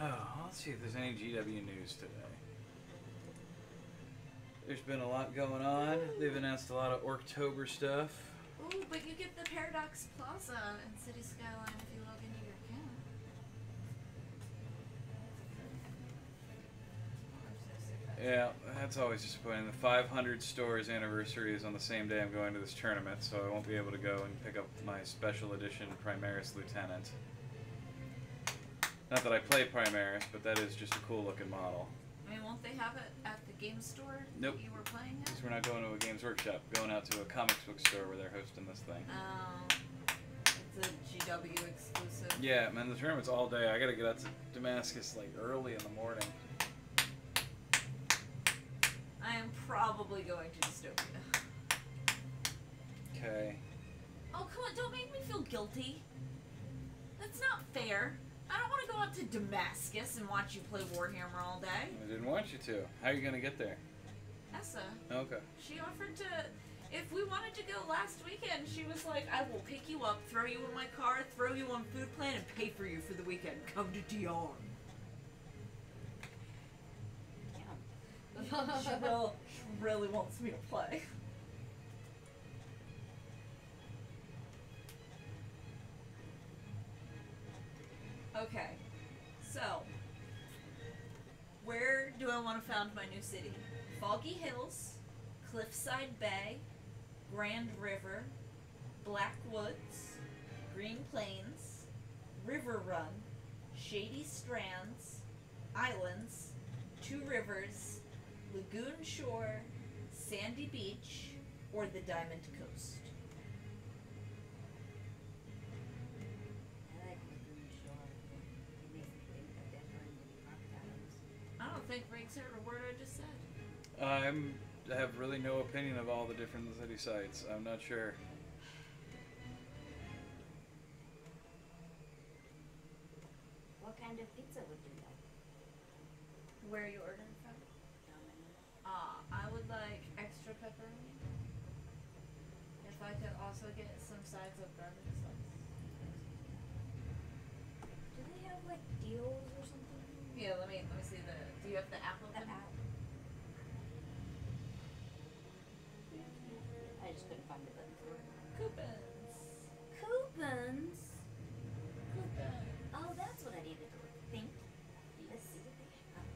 Oh, let's see if there's any GW news today. There's been a lot going on. They've announced a lot of Orktober stuff. Ooh, but you get the Paradox Plaza in City Skyline if you log into your account. Yeah, that's always disappointing. The 500 stores anniversary is on the same day I'm going to this tournament, so I won't be able to go and pick up my special edition Primaris Lieutenant. Not that I play Primaris, but that is just a cool looking model. I mean, won't they have it at the game store Nope. that you were playing at? Because we're not going to a Games Workshop, going out to a comics book store where they're hosting this thing. Oh. It's a GW exclusive. Yeah, man, the tournament's all day. I gotta get out to Damascus like early in the morning. I am probably going to Dystopia. Okay. Oh, come on, don't make me feel guilty. That's not fair. I don't want to go out to Damascus and watch you play Warhammer all day. I didn't want you to. How are you gonna get there? Essa. Okay. She offered to, if we wanted to go last weekend, she was like, I will pick you up, throw you in my car, throw you on food plan, and pay for you for the weekend. Come to DR. She really wants me to play. Okay, so where do I want to found my new city? Foggy Hills, Cliffside Bay, Grand River, Black Woods, Green Plains, River Run, Shady Strands, Islands, Two Rivers, Lagoon Shore, Sandy Beach, or the Diamond Coast. I like Lagoon Shore. It makes me think of different crocodiles. I don't think breaks every word I just said. I have really no opinion of all the different city sites. I'm not sure. What kind of pizza would you like? Where are you ordering from? I would like extra pepperoni. If I could also get some sides of garlic sauce. Do they have like deals or something? Yeah, let me see the. Do you have the app The open? app. I just couldn't find the button for it. Coupons. Coupons? Coupons. Oh, that's what I needed to think. Let's see what they have.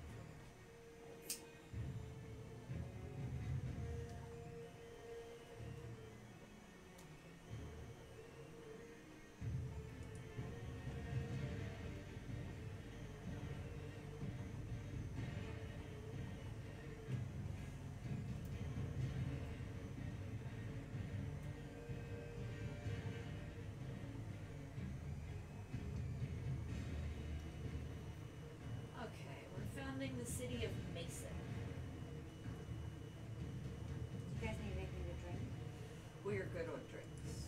Okay, we're founding the city of Mason. You guys need anything to drink? We are good on drinks.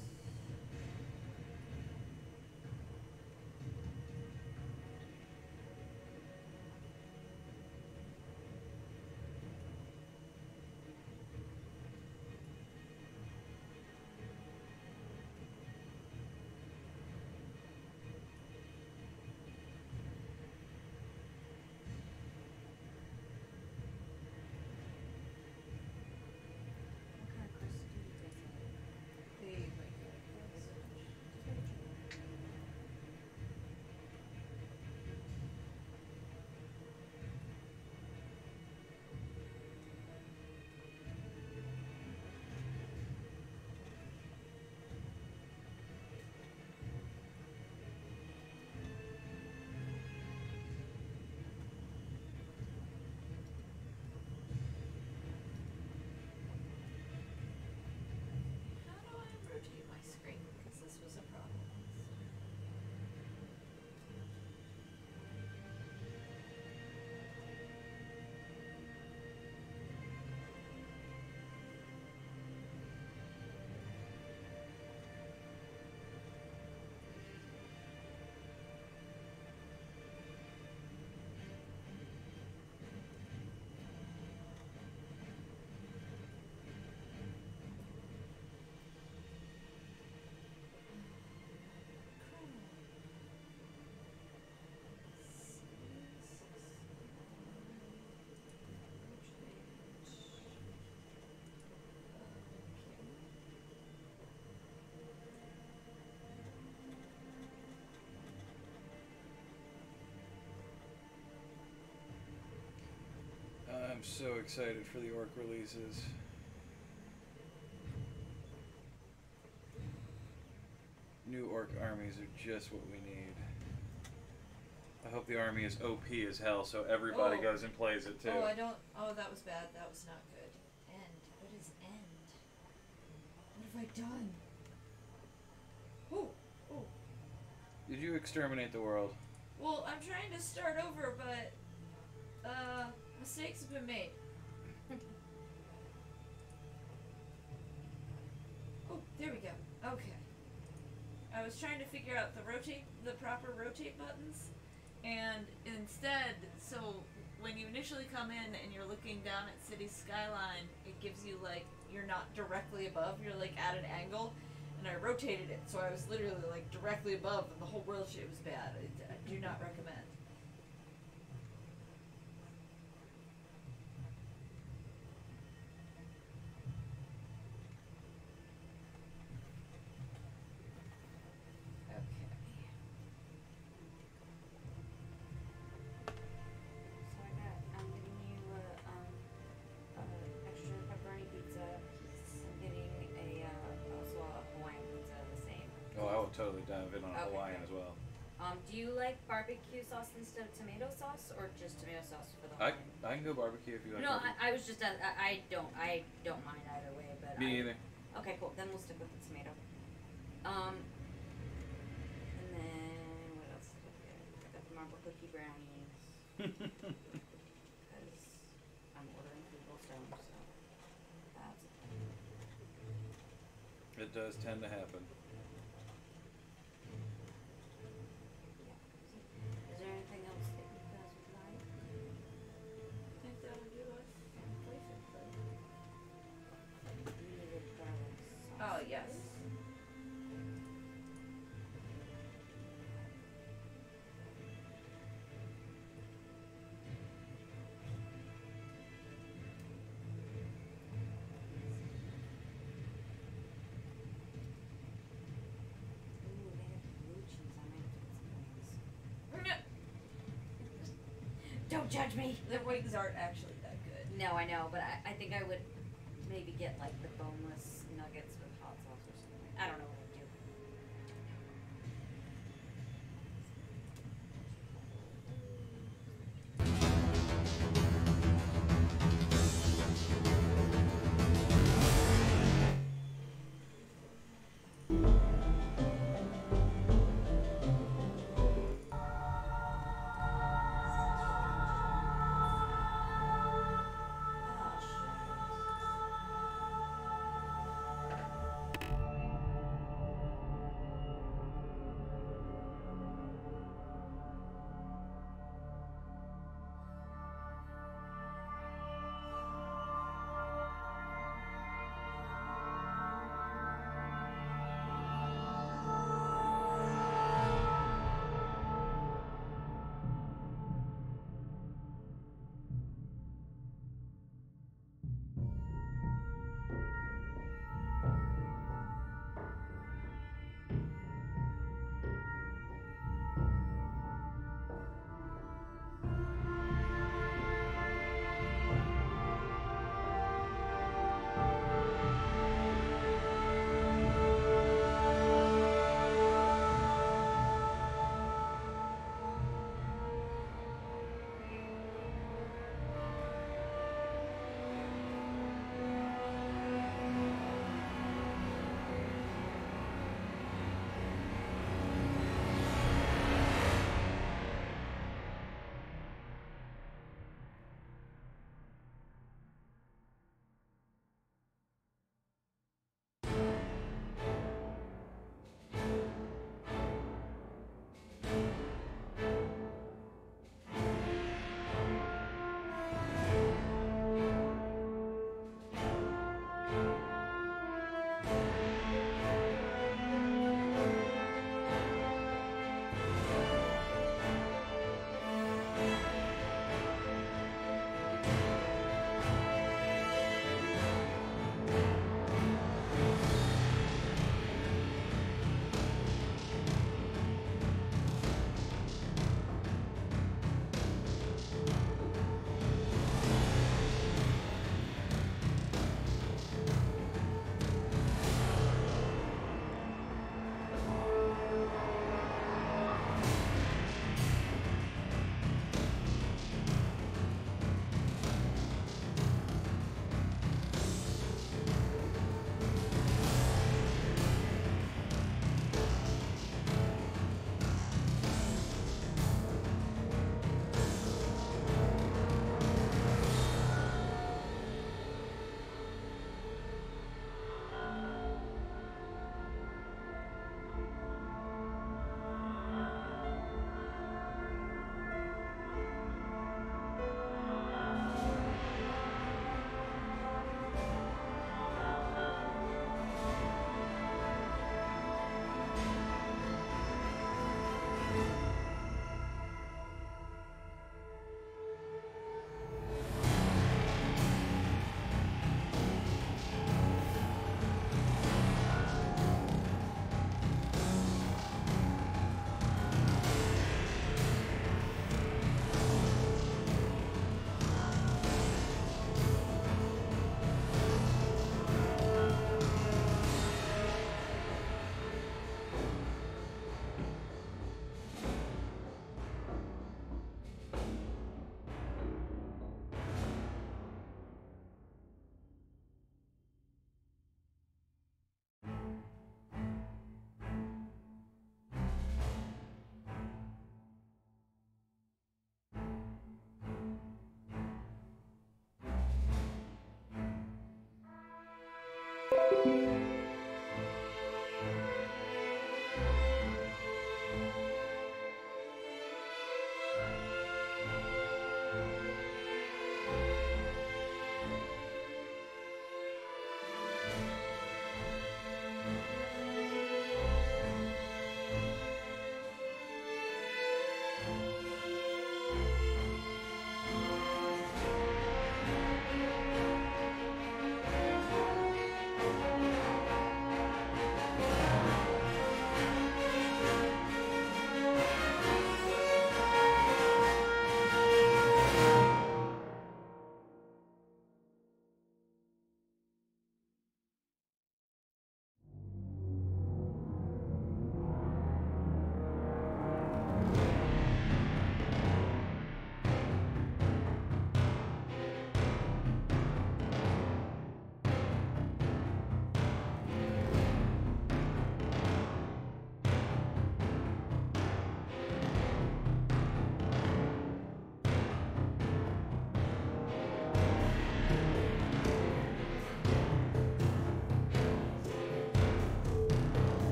What kind of crust do you guys like? The regular crust. How do I rotate my screen? Because this was a problem. I'm so excited for the orc releases. New orc armies are just what we need. I hope the army is OP as hell, so everybody Oh. goes and plays it too. Oh, I don't. Oh, that was bad. That was not good. End. What is end? What have I done? Oh, oh. Did you exterminate the world? Well, I'm trying to start over, but mistakes have been made. Oh, there we go. Okay. I was trying to figure out the proper rotate buttons, and instead, so when you initially come in and you're looking down at city skyline, it gives you like you're not directly above, you're like at an angle, and I rotated it, so I was literally like directly above, and the whole world shit was bad. I do not recommend. So I'm getting you extra pepperoni pizza piece. I'm getting also a Hawaiian pizza the same. Oh, I will totally dive in on Okay, Hawaiian good. as well. Do you like barbecue sauce instead of tomato sauce, or just tomato sauce for the I Hawaiian? can go barbecue if you like. No, barbecue. I was just I don't mind either way, but Me either. Okay, cool. Then we'll stick with the tomato. And then what else did I get? I got the marble cookie brownies because I'm ordering people stone, so that's a thing. It does tend to happen. Yeah. Is there anything else that you guys would like? I think that'll do us. You needed garlic sauce. Oh, yes. Ooh, they have blue cheese. I might have to get some wings. Don't judge me. The wings aren't actually that good. No, I know, but I think I would maybe get like the boneless nuggets with hot sauce or something. I don't know what I'd do.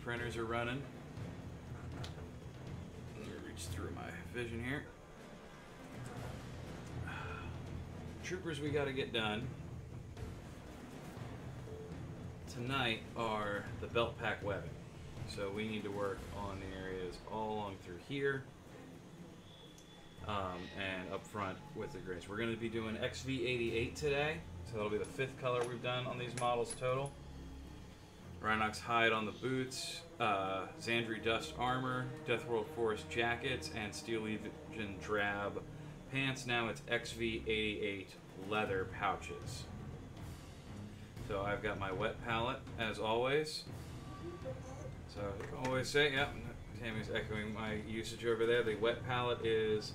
printers are running. Let me reach through my vision here. Troopers we got to get done tonight are the belt pack webbing. So we need to work on the areas all along through here and up front with the grays. We're going to be doing XV88 today, so that'll be the 5th color we've done on these models total. Rhinox hide on the boots, Xandri dust armor, Deathworld forest jackets, and Steel Legion drab pants. Now it's XV88 leather pouches. So I've got my wet palette as always. So I always say, yeah, Tammy's echoing my usage over there. The wet palette is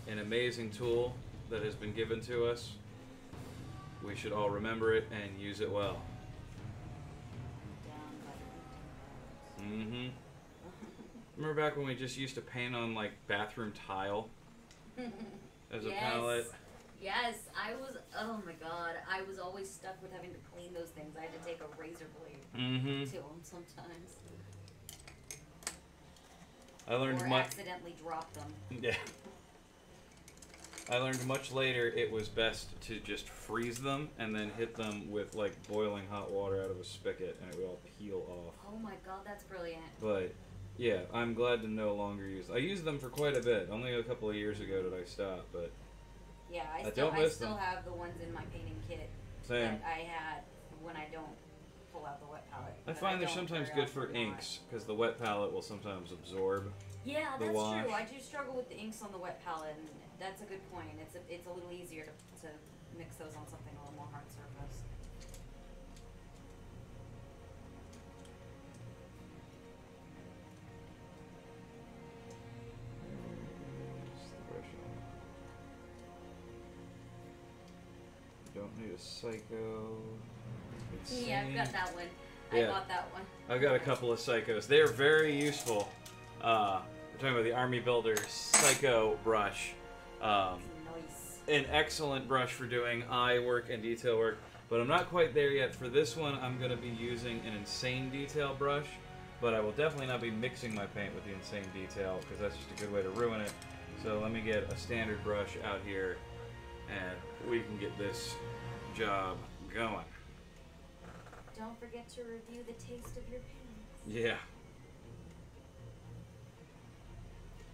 an amazing tool that has been given to us. We should all remember it and use it well. Mm-hmm. Remember back when we just used to paint on like bathroom tile as a palette? Yes, oh my god, I was always stuck with having to clean those things. I had to take a razor blade to them sometimes. I learned or accidentally drop them. Yeah. I learned much later it was best to just freeze them and then hit them with like boiling hot water out of a spigot and it would all peel off. Oh my god, that's brilliant. But yeah, I'm glad to no longer use them. I used them for quite a bit. Only a couple of years ago did I stop, but yeah, I still still have the ones in my painting kit that I had when I don't pull out the wet palette. I find they're sometimes good for inks because the wet palette will sometimes absorb. Yeah, the that's wash. true. I do struggle with the inks on the wet palette, and that's a good point. It's a little easier to mix those on something a little more hard surface. Don't need a psycho. Yeah, I've got that one. Yeah. I bought that one. I've got a couple of psychos. They're very useful. We're talking about the Army Builder Psycho brush. Nice. An excellent brush for doing eye work and detail work, but I'm not quite there yet. For this one, I'm going to be using an insane detail brush, but I will definitely not be mixing my paint with the insane detail because that's just a good way to ruin it. So let me get a standard brush out here and we can get this job going. Don't forget to review the taste of your paints. Yeah.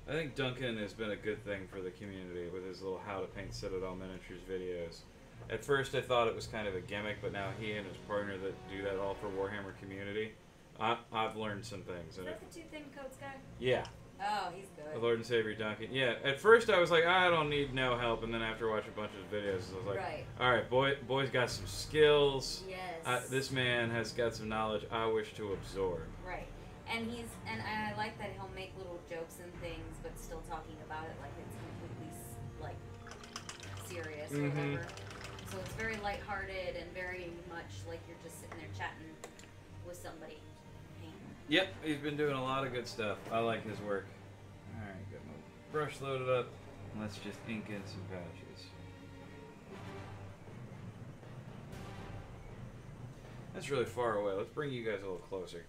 I think Duncan has been a good thing for the community with his little How to Paint Citadel Miniatures videos. At first I thought it was kind of a gimmick, but now he and his partner that do that all for Warhammer community, I've learned some things. Is that the two thin coats guy? Yeah. Oh, he's The good. Lord and Savior Duncan. Yeah, at first I was like, I don't need no help, and then after watching a bunch of his videos, I was like, Right. alright, boy's got some skills. Yes. This man has got some knowledge I wish to absorb. Right. And I like that he'll make little jokes and things, but still talking about it like it's completely like serious or whatever. So it's very lighthearted and very much like you're just sitting there chatting with somebody. Yep, he's been doing a lot of good stuff. I like his work. Alright, got my brush loaded up. Let's just ink in some patches. That's really far away. Let's bring you guys a little closer.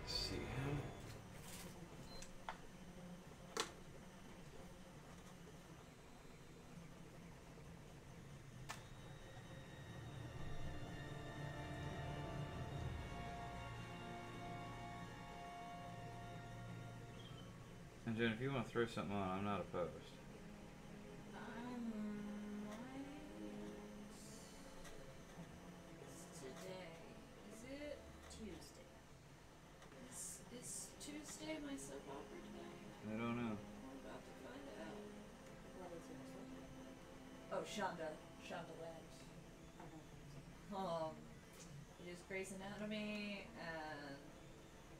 See him. And Jen, if you want to throw something on, I'm not opposed. Today. Is it Tuesday. is Tuesday my soap opera day? I don't know. We're about to find out. What is it? Oh, Shonda Land. It is Grey's Anatomy and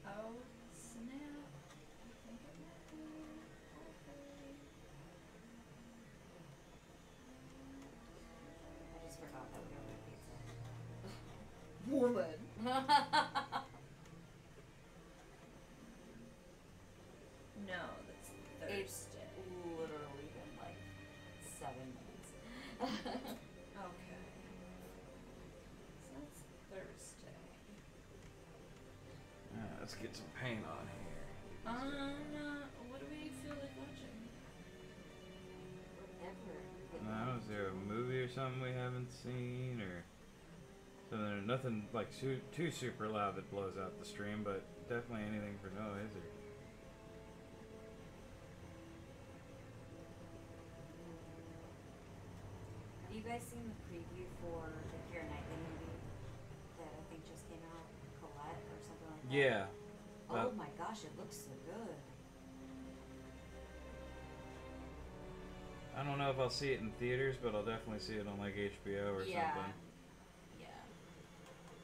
oh snap. I think it might be I just forgot that we ordered pizza. Woman. Okay. So that's Thursday. Let's get some paint on here. What do we feel like watching? Whatever. Is there a movie or something we haven't seen, or something? Nothing like too super loud that blows out the stream, but definitely anything for noise. Or Have you guys seen the preview for the Keira Knightley movie that I think just came out? Colette or something like that? yeah. Oh my gosh, it looks so good. I don't know if I'll see it in theaters, but I'll definitely see it on like HBO or something. Yeah.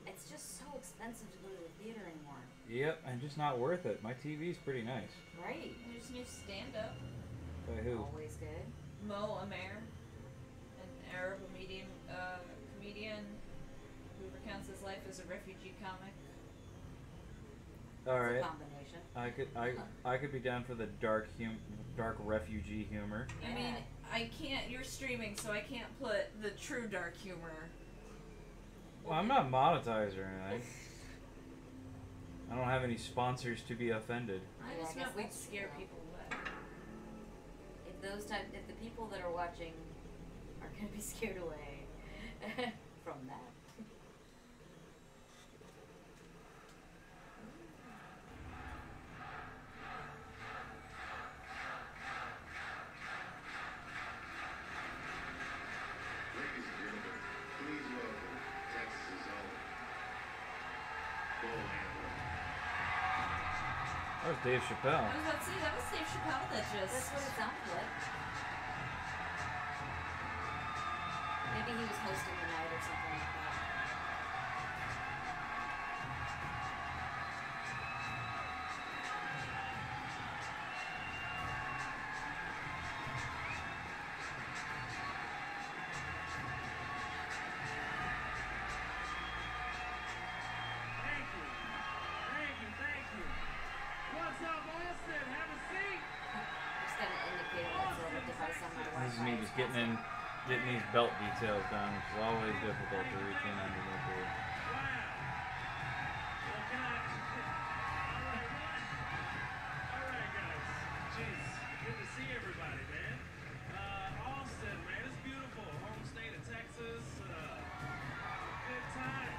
It's just so expensive to go to the theater anymore. Yep, and just not worth it. My TV's pretty nice. Right. There's new stand-up. By who? Always good. Mo Amer, an Arab comedian who recounts his life as a refugee comic. All It's right. a combination. I could be down for the dark refugee humor. I mean, I can't. You're streaming, so I can't put the true dark humor. Well, I'm not monetized or anything. I don't have any sponsors to be offended. I Yeah, just I meant guess we'd that's scare true. people away. If the people that are watching are gonna be scared away from that. Ladies and gentlemen, please welcome Texas's own Bull Handler. That was Dave Chappelle. I was about to say, that was Dave Chappelle that just... That's what it sounded like. Maybe he was hosting the night or something like that. Thank you. Thank you, thank you. What's up, Austin? Have a seat. Just gonna indicate that little device on my Wi-Fi. This is me just getting these belt details done, which is always difficult to reach in underneath here. Wow. Well, can I... All right, guys. Jeez, good to see everybody, man. Austin, man, it's beautiful. Home state of Texas. Good time.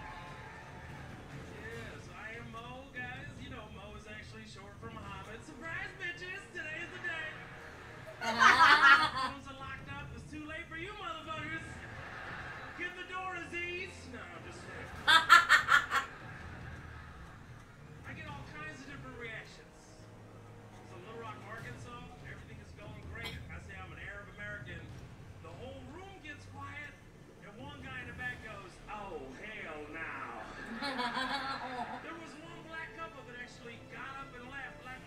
Yes, I am Mo, guys. You know, Mo is actually short for Muhammad. Surprise, bitches! Today is the day. Phones are locked up. It's too late for you, motherfuckers. Get the door, Aziz. No, I'm just kidding. I get all kinds of different reactions. So Little Rock, Arkansas, everything is going great. I say I'm an Arab American. The whole room gets quiet, and one guy in the back goes, "Oh, hell no." There was one black couple that actually got up and laughed like,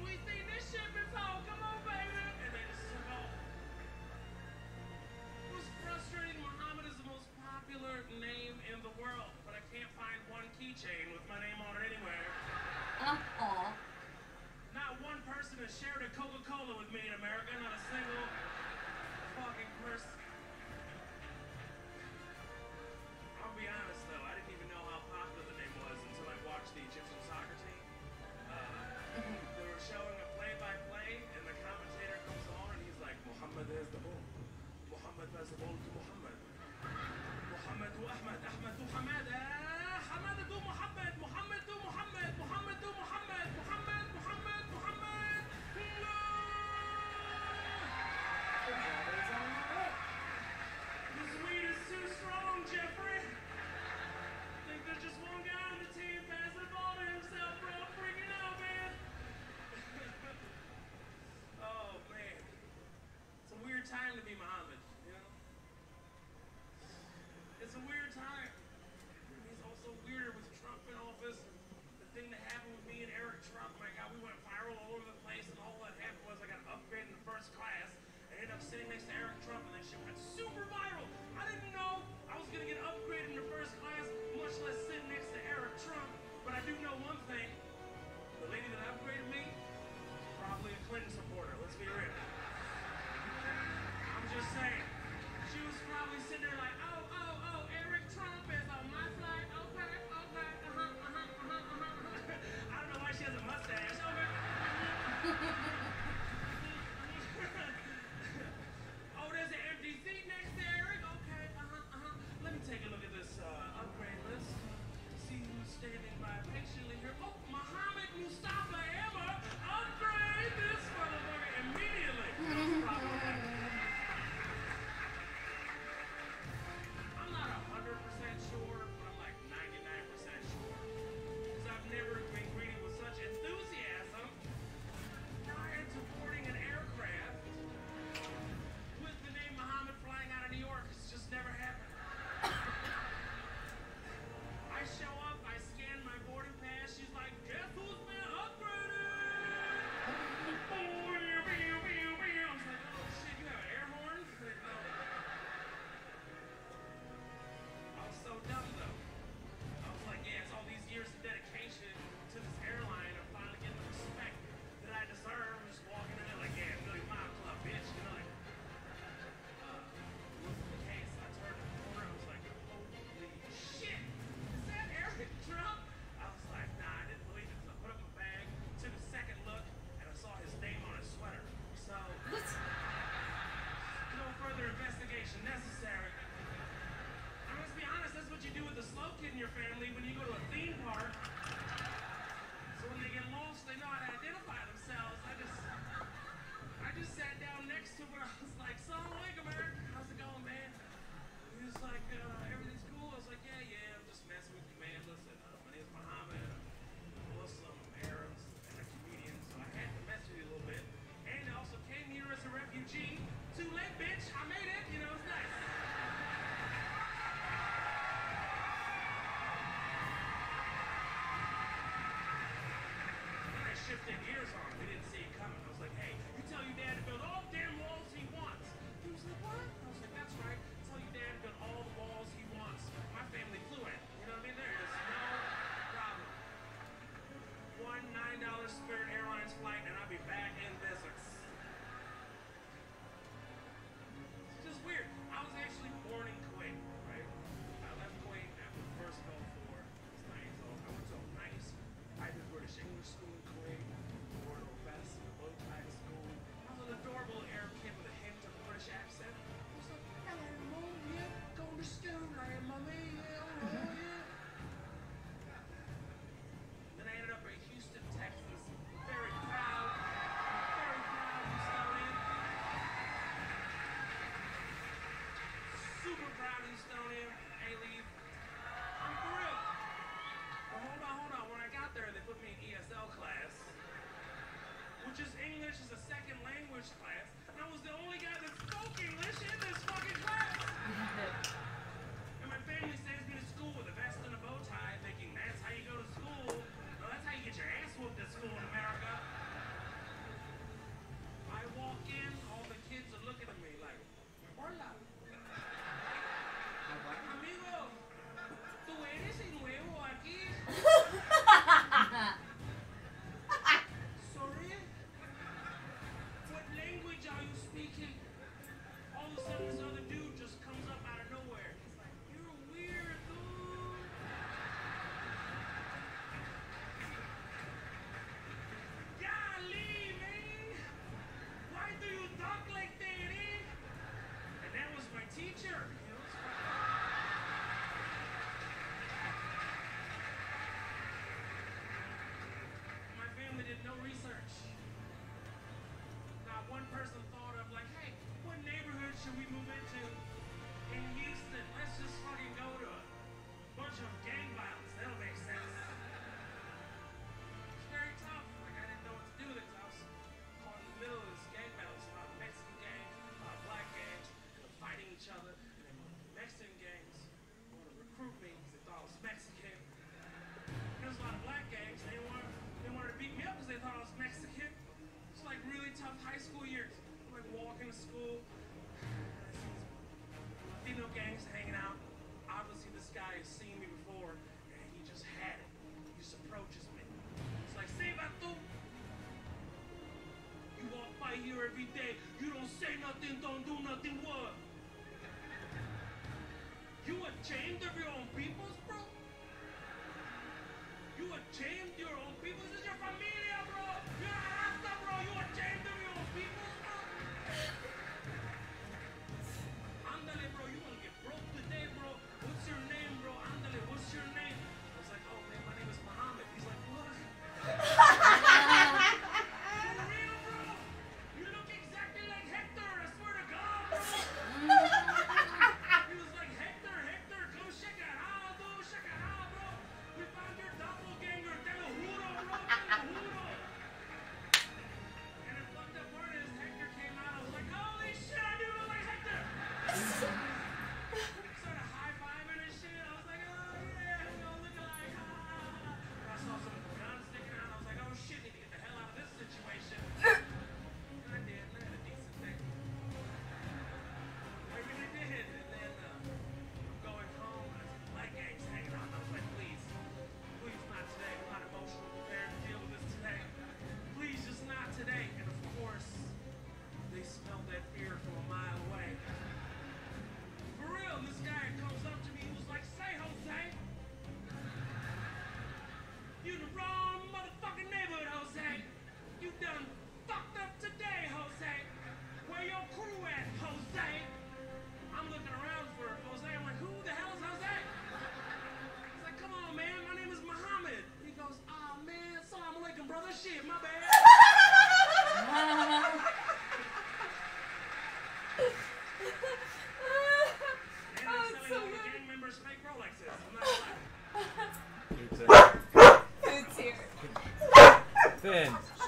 "We seen this shit before. Come on, baby." And they just took off. It was frustrating. Muhammad is the most popular name in the world, but I can't find one keychain with my name on it anywhere. Aw. Not one person has shared a Coca-Cola with me in America. Not a single fucking person. I'll be honest though, I didn't even know how popular the name was until I watched the Egyptian soccer team. They were showing a play-by-play, and the commentator comes on and he's like, "Muhammad has the ball. Muhammad has the ball to Muhammad. Muhammad to Ahmad. Ahmad to Hamad. Hamad to Muhammad. Muhammad to Muhammad. Muhammad to Muhammad. Muhammad. Muhammad. Muhammad. Everybody's on the way. This weed is too strong, Jeffrey. I think there's just one guy on the team passing the ball to himself, bro. I'm freaking out, man. Oh, man. It's a weird time to be Muhammad, you know? It's a weird time. He's also weirder with Trump in office. The thing that happened with me and Eric Trump, my God, we went viral all over the place, and all that happened was I got upgraded in the first class. I ended up sitting next to Eric Trump, and that shit went super viral. I didn't know I was gonna get upgraded in the first class, much less sitting next to Eric Trump. But I do know one thing: the lady that upgraded me, probably a Clinton supporter. Let's be real. I'm just saying. She was shifted gears on him. He didn't see it coming. I was like, hey, you tell your dad to build all the damn walls he wants. He was like, what? I was like, that's right. Tell your dad to build all the walls he wants. My family fluent. You know what I mean? There is no problem. One $9 Spirit Airlines flight and I'll be back in business. It's just weird. I was actually born in Kuwait, right? I left Kuwait after the first Gulf War. I was 9 years old. I went to a nice private British English school in Kuwait. Wore a vest and a bow tie to school. I was an adorable Arab kid with a hint of a British accent. I was like, hello, Mom, yeah, going to school, right, Mummy, yeah, oh, yeah. Then I ended up in Houston, Texas. Very proud Houstonian. Super proud Houstonian. Hey, leave. I'm for real. But hold on. When I got there, they put me in ESL class, which is English as a second language class. And I was the only guy that spoke English in this fucking class. And my family sends me to school with a vest and a bow tie, thinking that's how you go to school. No, that's how you get your ass whooped at school in America. I walk in, all the kids are looking at me like, hola. Amigo, tú eres el nuevo aquí. Sorry? What language are you speaking? All of a sudden, this other dude just comes up out of nowhere. He's like, you're weird, dude. Golly, man. Why do you talk like that, eh? And that was my teacher. You know, it's like, my family did no research. Not one person thought of like, hey, what neighborhood should we move into in Houston? Let's just fucking go to a bunch of gang violence. That'll make sense. It's very tough. Like I didn't know what to do with it 'cause I was caught in the middle of this gang battle. It's a lot of Mexican gangs, a lot of black gangs, they're fighting each other. And then Mexican gangs want to recruit me because they thought I was Mexican. There's a lot of black gangs. They wanted to beat me up because they thought I was Mexican. It's like really tough high school years. I'm like walking to school. And I see these Latino gangs hanging out. Obviously this guy has seen me before and he just had it. He just approaches me. It's like, say vato. You walk by here every day. You don't say nothing, don't do nothing, what? You ashamed of your own peoples, bro? You ashamed of your own people? This is your familia, bro. You're a rasta, bro. You ashamed of your own people, bro? Ándale, bro. You want to get broke today, bro? What's your name, bro? Ándale, what's your name? I was like, oh, man, my name is Muhammad. He's like, what? For real, bro? You look exactly like Hector. I swear to God, bro. He was like, Hector, come check it out, dude. Check it out, bro. We found your doppelganger. Te lo juro, bro. Te lo juro. And the fucked up part is Hector came out. I was like, holy shit, I do look like Hector. Started high-fiving and shit. I was like, oh yeah, we all look alike. Ha, ha, ha. And I saw some guns sticking out. I was like, oh shit, need to get the hell out of this situation. And I did. I had a decent day. I really did. And then I'm going home and I see black gangs hanging out. And I was like, please not today. I'm not emotionally prepared to deal with this today. Please, just not today. And of course, they smelled that fear from a mile away. For real, this guy comes up to me. He was like, say, Jose. You in the wrong motherfucking neighborhood, Jose. You done fucked up today, Jose. Where your crew at, Jose? I'm looking around for Jose. I'm like, who the hell is Jose? He's like, come on, man. My name is Muhammad. He goes, oh, man. Assalamu alaikum, brother. Shit, my bad. And they're selling all the gang members fake Rolexes. I'm not lying. Food's here. Finn, That's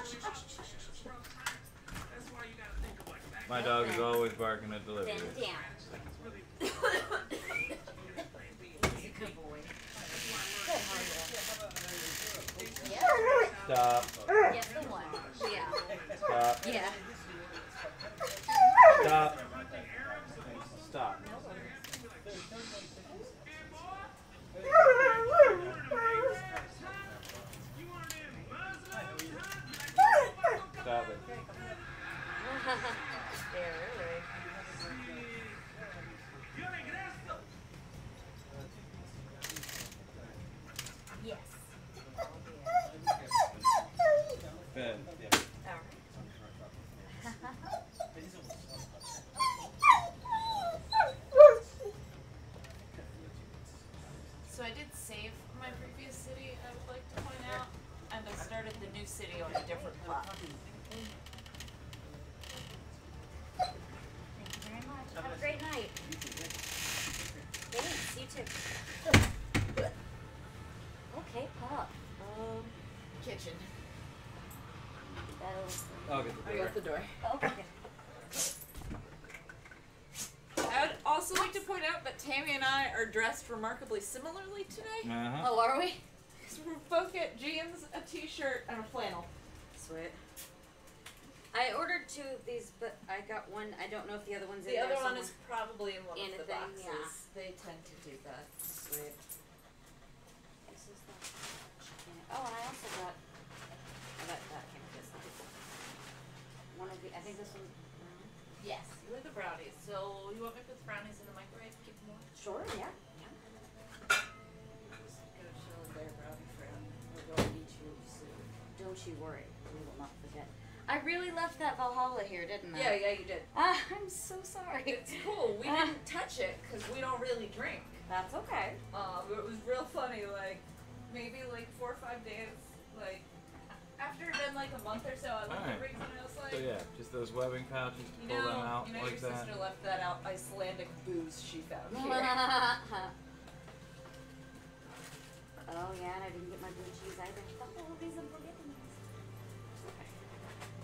why you gotta think of like back my dog is always barking at delivery. Then down. it's really He's a good boy. Stop. Yes, the one. Yeah. Stop. Yeah. Stop. Stop. Stop it. Yeah, really. Yes. Ben. So I did save my previous city, I would like to point out, and I started the new city on a different platform. Thank you very much. Have a great night. Thanks. You too. Okay, Pop. Kitchen. I'll get the I door. got the door. Okay. I would also like to point out that Tammy and I are dressed remarkably similarly today. Uh-huh. Oh, are we? Because we both get jeans, a t-shirt, and a flannel. Sweet. I ordered 2 of these, but I got one. I don't know if the other one's in The there other one somewhere. is probably in one In of a the thing, boxes. yeah. They tend to do that. Sweet. This is the chicken. Oh, and I also got. I got that came with this. One of the. I think this one. Yes, you like the brownies. So you want me to put the brownies in the microwave? Keep them warm. Sure. Yeah. Just go show their brownie friend. We're going to eat you soon. Don't you worry. We will not forget. I really left that Valhalla here, didn't I? Yeah, you did. I'm so sorry. It's cool. We didn't touch it because we don't really drink. That's okay. It was real funny. Like maybe like 4 or 5 days. Like after it had been like a month or so, I looked at Alright. Riggs and I was like, So yeah, just those webbing pouches, you pull know, them out your like that. sister left that out Icelandic booze she found here. Oh yeah, and I didn't get my blue cheese either. Oh, these are forgetting these. Okay.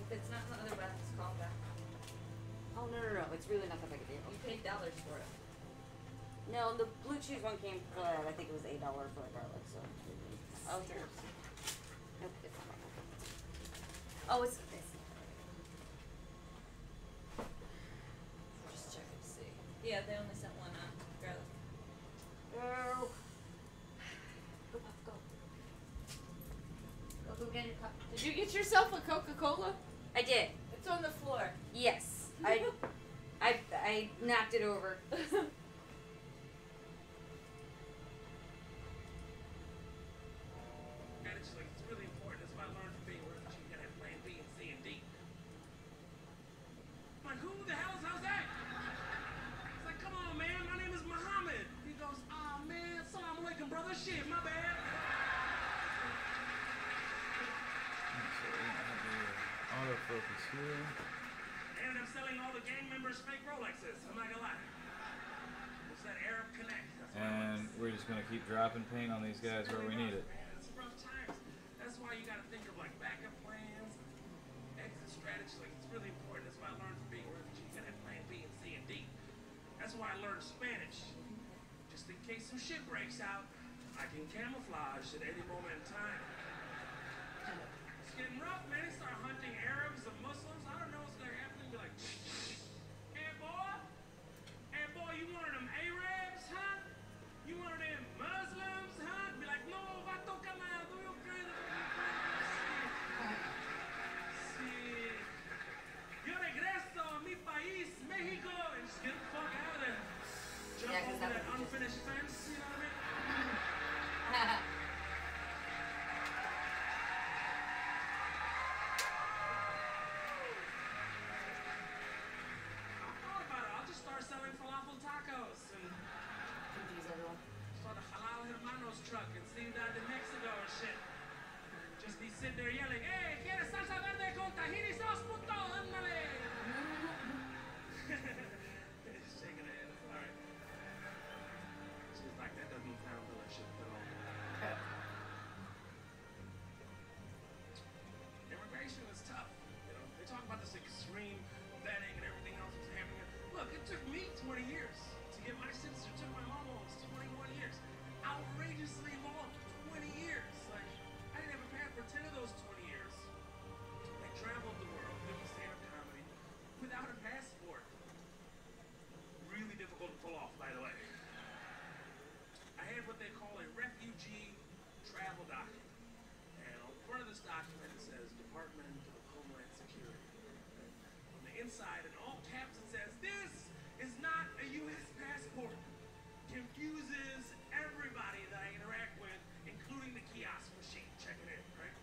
If it's not in the other box, call back. Oh no, it's really not that big a deal. You paid dollars for it. No, the blue cheese one came for I think it was $8 for a garlic. So. Oh, sure. Nope, it's not. Oh, it's this. Just check and see. Yeah, they only sent one garlic. Go. Let's go. Go get a cup. Did you get yourself a Coca-Cola? I did. It's on the floor. Yes. I knocked it over. And it's like, it's really important. That's what I learned from being a refugee. You gotta have plan B and C and D. I'm like, who the hell is Jose? It's like, come on, man. My name is Muhammad. He goes, oh, man. Assalamu alaikum, brother. Shit, my bad. So we're gonna have the autofocus here. They ended up selling all the gang members fake Rolexes. I'm not gonna lie. It's that Arab Connect. That's what it was. And we're just gonna keep dropping paint on these guys where we need it. Man, it's rough times. That's why you gotta think of like backup plans, exit strategies. Like it's really important. That's why I learned from being a refugee. You gotta have plan B and C and D. That's why I learned Spanish. Just in case some shit breaks out, I can camouflage at any moment in time. It's getting rough, man. They start hunting Arabs and Muslims. I don't know what's gonna happen. Be like, hey boy, you one of them Arabs, huh? You one of them Muslims, huh? Be like, no, vato calado, yo creo. Sí. Yo regreso a mi país, Mexico, and just get the fuck out of there. Jump Yeah, 'cause over that that would be just- unfinished fence, you know what I mean? I thought about it. I'll just start selling falafel tacos and Confuse everyone. start a halal hermanos truck and see that in Mexico or shit. Just be sitting there yelling, hey, ¿quieres salsa verde con tahini sauce, puto? Ándale! She's shaking her head. It's all right. She's like, that doesn't sound delicious at all. Immigration is tough. You know, they talk about this extreme vetting and everything else that's happening. Look, it took me 20 years to get my citizenship. It took my mom almost 21 years. Outrageously long. 20 years. Like, I didn't have a path for 10 of those 20 years. inside, and all caps it says, "This is not a U.S. passport." Confuses everybody that I interact with, including the kiosk machine checking in, right?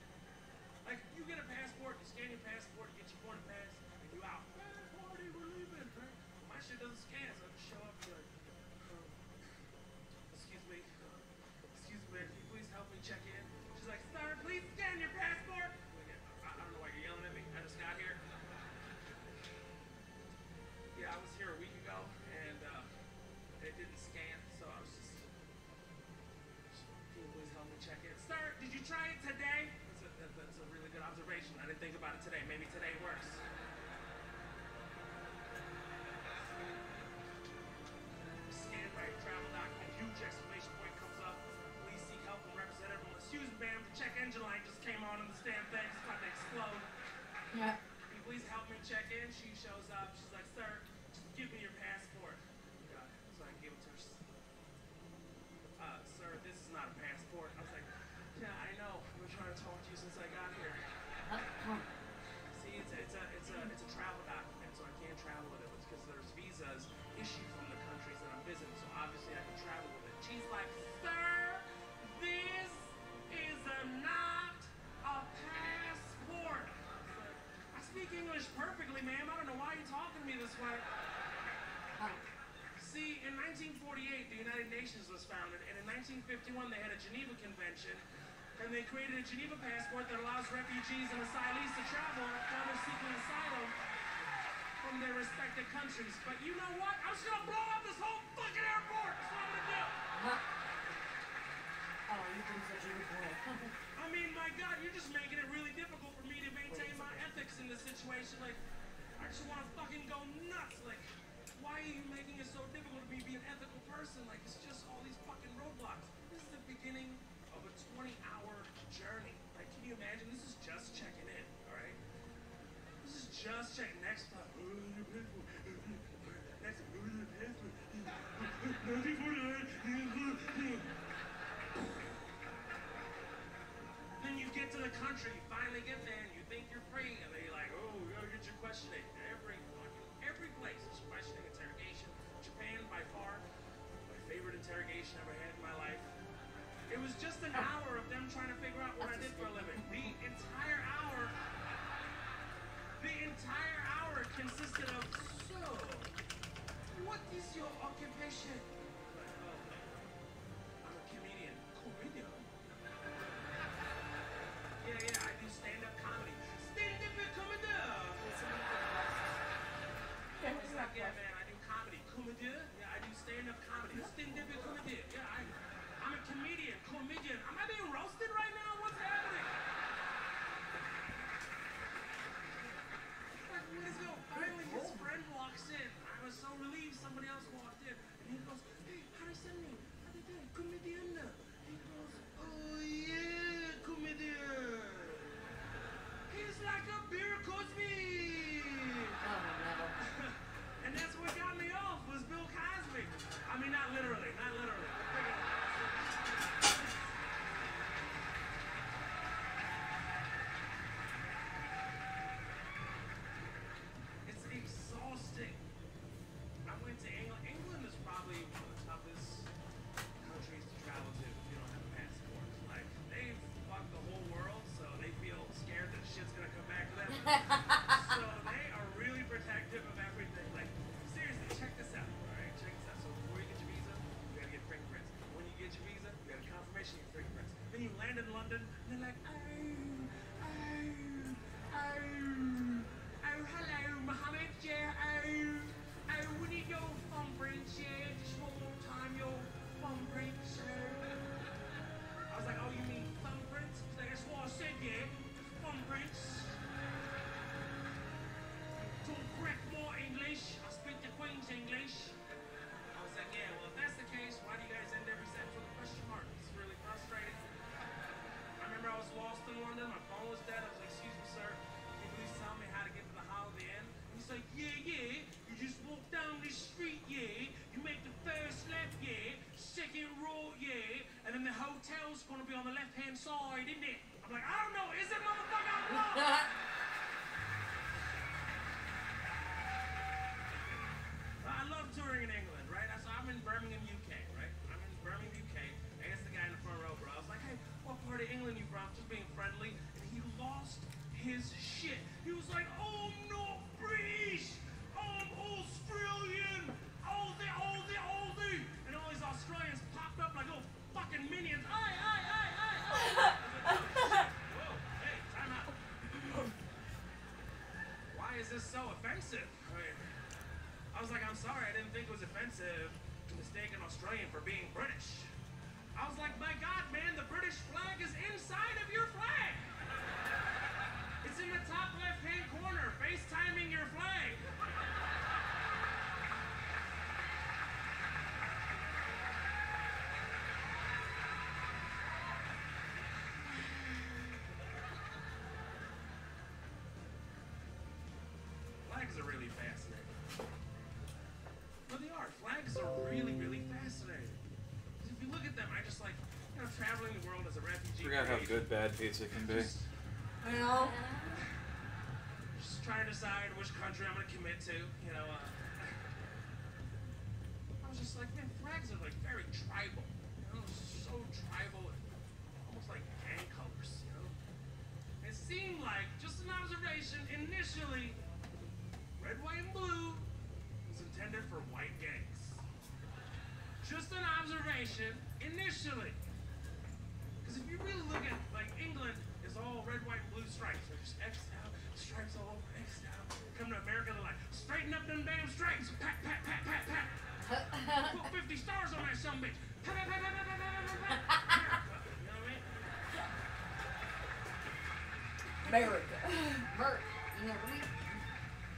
Like, you get a passport, you scan your passport, you get your boarding pass, and you out. Man, party, we're leaving, right? My shit doesn't scan, so I just show up to like, excuse me, can you please help me check in? She's like, "Sir, please scan your passport." Like, I don't know why you're yelling at me. I just got here. Yeah, I was here a week ago, and it didn't scan, so I was just, can you please help me check in? "Sir, did you try it today?" That's a really good observation. I didn't think about it today. Maybe today works. Scan right, travel.com, huge exclamation point comes up. "Please seek help from representative." "Excuse me, ma'am, the check engine light just came on and this damn thing is about to explode. Yeah. Can you please help me check in?" She shows up. She's like, "Sir, just give me your passport." Got it. So I give it to her. "Sir, this is not a passport." I was like, "Yeah, I know. I've been trying to talk to you since I got here." See, it's a travel document, so I can't travel with it. It's because there's visas issued from the countries that I'm visiting, so obviously I can travel with it. She's like, "Sir, this is not a passport." I speak English perfectly, ma'am. I don't know why you're talking to me this way. See, in 1948, the United Nations was founded, and in 1951, they had a Geneva Convention, and they created a Geneva passport that allows refugees and asylees to travel while they're seeking asylum from their respective countries. But you know what? I'm just gonna blow up this whole fucking airport! That's what I'm gonna do! Oh, you've been such a good boy. I mean, my God, you're just making it really difficult for me to maintain my ethics in this situation. Like, I just want to fucking go nuts. Like, why are you making it so difficult to me to be an ethical person? Like, it's just all these fucking roadblocks. This is the beginning of a 20-hour journey. Like, can you imagine? This is just checking in, all right? This is just checking. Next time, next then you get to the country, you finally get there, and you think you're free, and then you're like, "Oh, we gotta get your questioning." Every place is questioning, interrogation. Japan, by far, my favorite interrogation I ever had in my life. It was just an hour of them trying to figure out what I did for a living. The entire hour consisted of, "So, what is your occupation?" Like, "Oh, I'm a comedian." "Comedian?" Yeah, I do stand-up comedy. Stand-up comedy! He's like, "Yeah, man, I do comedy." "Comedy?" "Yeah, I do stand-up comedy." "Stand-up comedy." "Yeah, I'm a comedian." "Comedian." Am I being roasted right now? What's happening? Like, what is going on? Finally, his friend walks in. I was so relieved somebody else walked in. And he goes, "Hey, how do you send me? How do you do? Comedian." He goes, "Oh, yeah, comedian." He's like a beer Cosby. Oh, no. And that's what got me off, was Bill Cosby. I mean, not literally, not literally. It's exhausting. I went to England. England is probably one of the toughest countries to travel to if you don't have a passport. Like, they've fucked the whole world, so they feel scared that shit's gonna come back to them. So they are really protective of everything. Like, seriously, check this out, alright? Check this out. So before you get your visa, you gotta get fingerprints. When you get your visa, you got a confirmation of your fingerprints. Then you land in London, and they're like, "Oh, hello, Mohammed, yeah, we need your thumbprints, yeah, just one more time, your thumbprints, I was like, "Oh, you mean thumbprints?" She's like, "That's what I said, yeah, thumbprints." off, just being friendly, and he lost his shit. He was like, "Oh no, British! Australian! Aldi! And all these Australians popped up like little fucking minions. Aye! Whoa, hey, time out. Why is this so offensive? I was like, I'm sorry, I didn't think it was offensive to mistake an Australian for being British. I was like, my God, man, the British flag is inside of your flag. It's in the top left-hand corner, FaceTiming your flag. Flags are really fascinating. Well, they are. Flags are really, really fascinating. If you look at them, I just like, traveling the world as a refugee. Forgot how good bad pizza can be. I know. Just trying to decide which country I'm going to commit to, I was just like, man, flags are like very tribal, so tribal and almost like gang colors, It seemed like, just an observation, initially, red, white, and blue was intended for white gangs. Just an observation, initially. Because if you really look at, like, England is all red, white, blue stripes. There's X out, stripes all over, X out. Come to America, they're like, straighten up them damn stripes. Pat. Put 50 stars on that sumbitch. Pat. You know what I mean? America. Bert, you know me?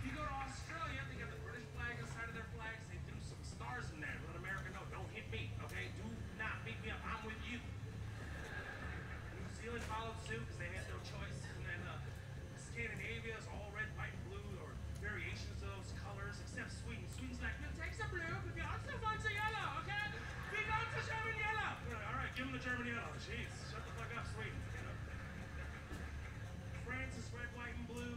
You go to Australia, they got the British flag inside of their flags. They do some stars in there. Let America know, don't hit me, okay? Do not beat me up. I'm with you. New Zealand followed suit because they had no choice. And then Scandinavia is all red, white, blue, or variations of those colors, except Sweden. Sweden's like, no, take some blue, but you also want the yellow, okay? We want the German yellow. All right, give them the German yellow. Jeez, shut the fuck up, Sweden. France is red, white, and blue.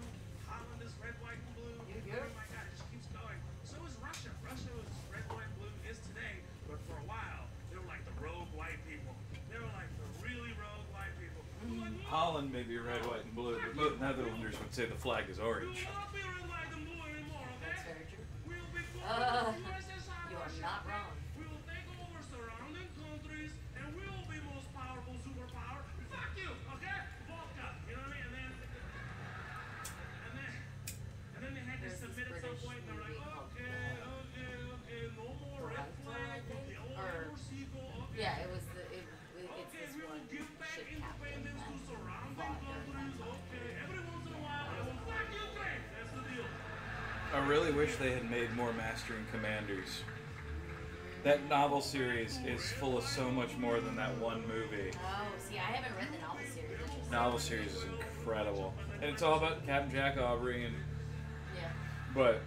Holland is red, white, and blue. Oh my God, it just keeps going. So is Russia. Russia is red, white, blue, is today, but for a while, they were like the rogue white people. They were like the really rogue white people. Holland may be red, white, and blue, but most Netherlanders would say the flag is We will orange. not be red, white, and blue anymore, okay? That's very true. We'll be USSR You are Russia, not okay? wrong. We will take over surrounding countries, and we will be most powerful superpower. Fuck you, okay? Vodka, you know what I mean? And then they had to There's this submit at some British point, and they were like, movie called, okay, no more red flag, yellow Or- or seagull, okay? Yeah, it's Okay, this we will one give back ship captain independence to that surrounding fought during countries, that time. okay? Every once in a while, I will fuck Ukraine. That's the deal. I really wish they had made more Mastering Commanders. That novel series is full of so much more than that one movie. Oh, see, I haven't read the novel series. I just- Novel series is incredible. And it's all about Captain Jack Aubrey, Yeah. but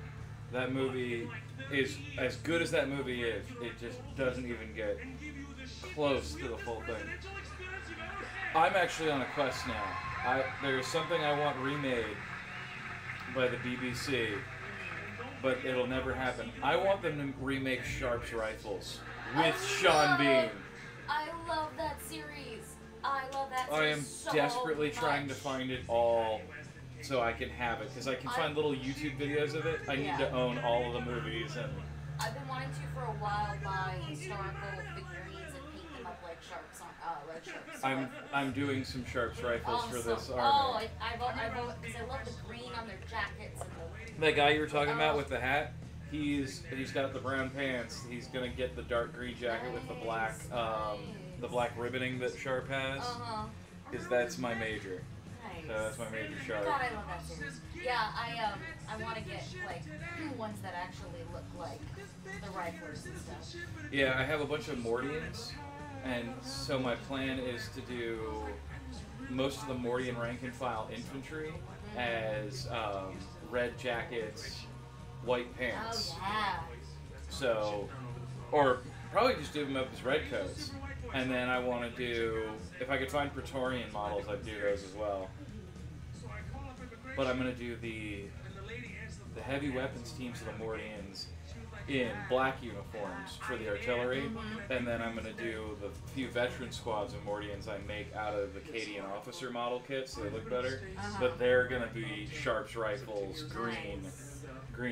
that movie is, as good as that movie is, it just doesn't even get And give you the shit close to the full thing. presidential experience you've ever had. I'm actually on a quest now. There's something I want remade by the BBC, but it'll never happen. I want them to remake Sharp's Rifles with Sean Bean. I love that series. I love that I series am so desperately trying to much. find it all so I can have it, because I can find little YouTube videos of it. I need to own all of the movies, and I've been wanting to for a while buy historical figurines and paint them up like sharks on red sharks. I'm doing some Sharp's Rifles for this Oh, army. I vote because I love the green on their jackets and the. That guy you were talking about with the hat, he's got the brown pants. He's gonna get the dark green jacket with the black ribboning that Sharp has, because that's my major. Nice. So that's my major Sharp. God, I love that series. Yeah, I want to get like ones that actually look like the rifles and stuff. Yeah, I have a bunch of Mordians, and so my plan is to do most of the Mordian rank and file infantry as red jackets, white pants. Oh yeah. So, or probably just do them up as red coats. And then I want to do, if I could find Praetorian models, I'd do those as well. But I'm going to do the heavy weapons teams of the Mordians in black uniforms for the artillery, and then I'm gonna do the few veteran squads and Mordians I make out of the Cadian officer model kits, so they look better. But they're gonna be Sharps rifles, green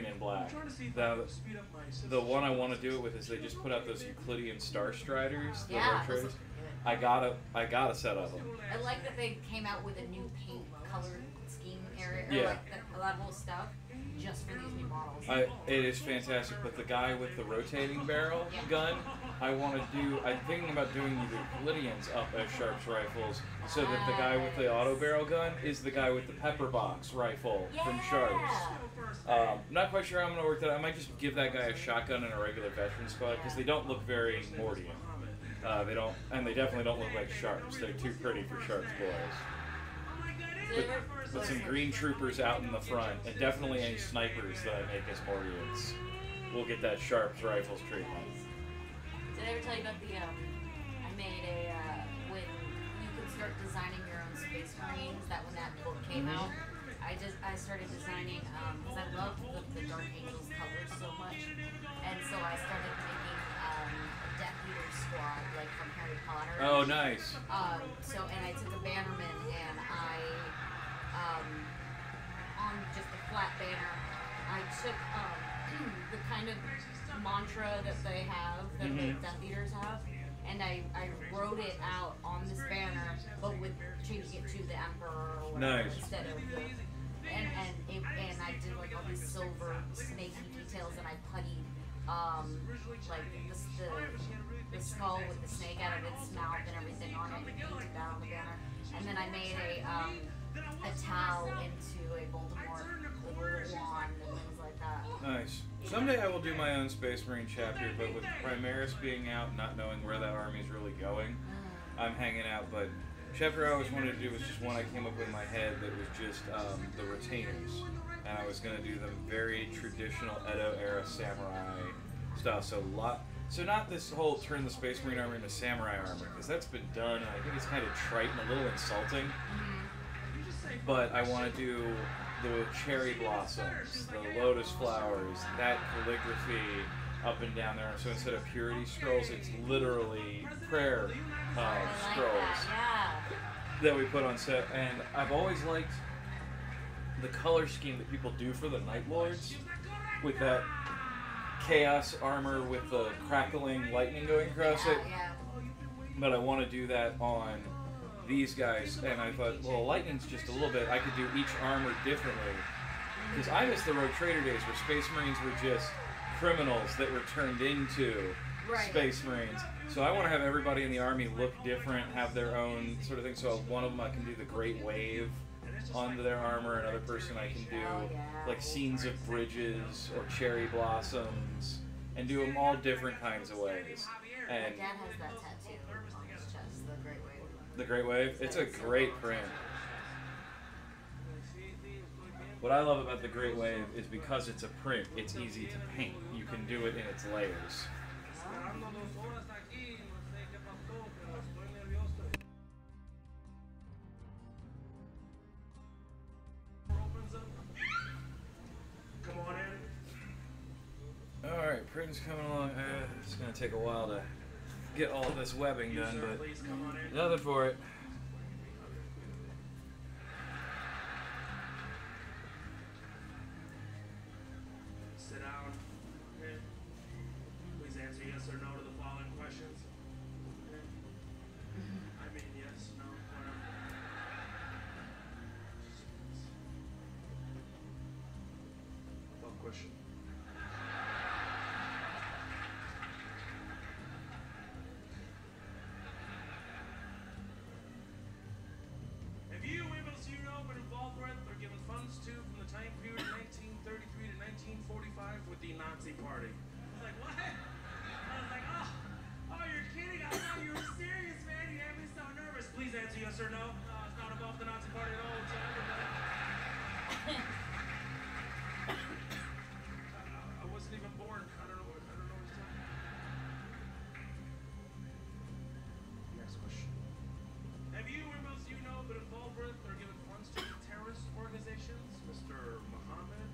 and black. Now, the one I want to do it with is they just put out those Euclidean Star Striders, the Yeah, rotors. those look good. I got a set of them. I like that they came out with a new paint color scheme area, or Yeah. like that whole stuff, just for these new models. It is fantastic, but the guy with the rotating barrel gun, I'm thinking about doing the Euclideans up as Sharps rifles, so that the guy with the auto barrel gun is the guy with the pepper box rifle from Sharps. Not quite sure how I'm going to work that out. I might just give that guy a shotgun and a regular veteran squad, because they don't look very Mordian. They definitely don't look like Sharps. They're too pretty for Sharps boys. But some green troopers out in the front, and definitely any snipers that I make as Mordians will get that Sharps rifles treatment. Did I ever tell you about I made when you could start designing your own Space Marines, that when that book came out, I started designing, because I love the Dark Angels colors so much, and so I started making a Death Eater squad, like from Harry Potter. Oh, nice. And I took a bannerman and on just a flat banner, I took the kind of mantra that they have, that the Death Eaters have, and I wrote it out on this banner, but with changing it to the Emperor or whatever, instead of the, and I did like all these silver snaky details, and I puttied like the skull with the snake out of its mouth and everything on it, and painted that on the banner. And then I made a towel into a Voldemort with a little wand and things like that. Nice. Someday I will do my own Space Marine chapter, but with Primaris being out, not knowing where that army is really going, I'm hanging out. But chapter I always wanted to do was just one I came up with in my head that was just the Retainers. And I was going to do them very traditional Edo-era samurai style. So not this whole turn the Space Marine armor into samurai armor, because that's been done, and I think it's kind of trite and a little insulting. But I want to do the cherry blossoms, the lotus flowers, that calligraphy up and down there. So instead of purity scrolls, it's literally prayer scrolls that we put on set. And I've always liked the color scheme that people do for the Night Lords, with that chaos armor with the crackling lightning going across it. But I want to do that on these guys, and I thought, well, lightning's just a little bit. I could do each armor differently, because I miss the Rogue Trader days where Space Marines were just criminals that were turned into Space Marines. So I want to have everybody in the army look different, have their own sort of thing. So one of them I can do the Great Wave onto their armor, another person I can do like scenes of bridges or cherry blossoms, and do them all different kinds of ways. And My dad has that tattoo on his chest, the Great Wave. the Great Wave, it's a great print. What I love about the Great Wave is because it's a print, it's easy to paint. You can do it in its layers. Alright, print's coming along. It's going to take a while to get all this webbing done, but nothing for it. Sit down. Okay. Please answer yes or no to the following questions. Okay. I mean yes, no, whatever. Tough question. Have you, emails you know, been involved with or given funds to from the time period 1933 to 1945 with the Nazi Party? I was like, what? I was like, oh, you're kidding. I thought you were serious, man. You had me so nervous. Please answer yes or no. It's not about the Nazi Party at all. It's everybody. I wasn't even born. I don't know what he's talking about. Next question. Have you, or most you know, been involved with or given funds to terrorist organizations? Mr. Muhammad?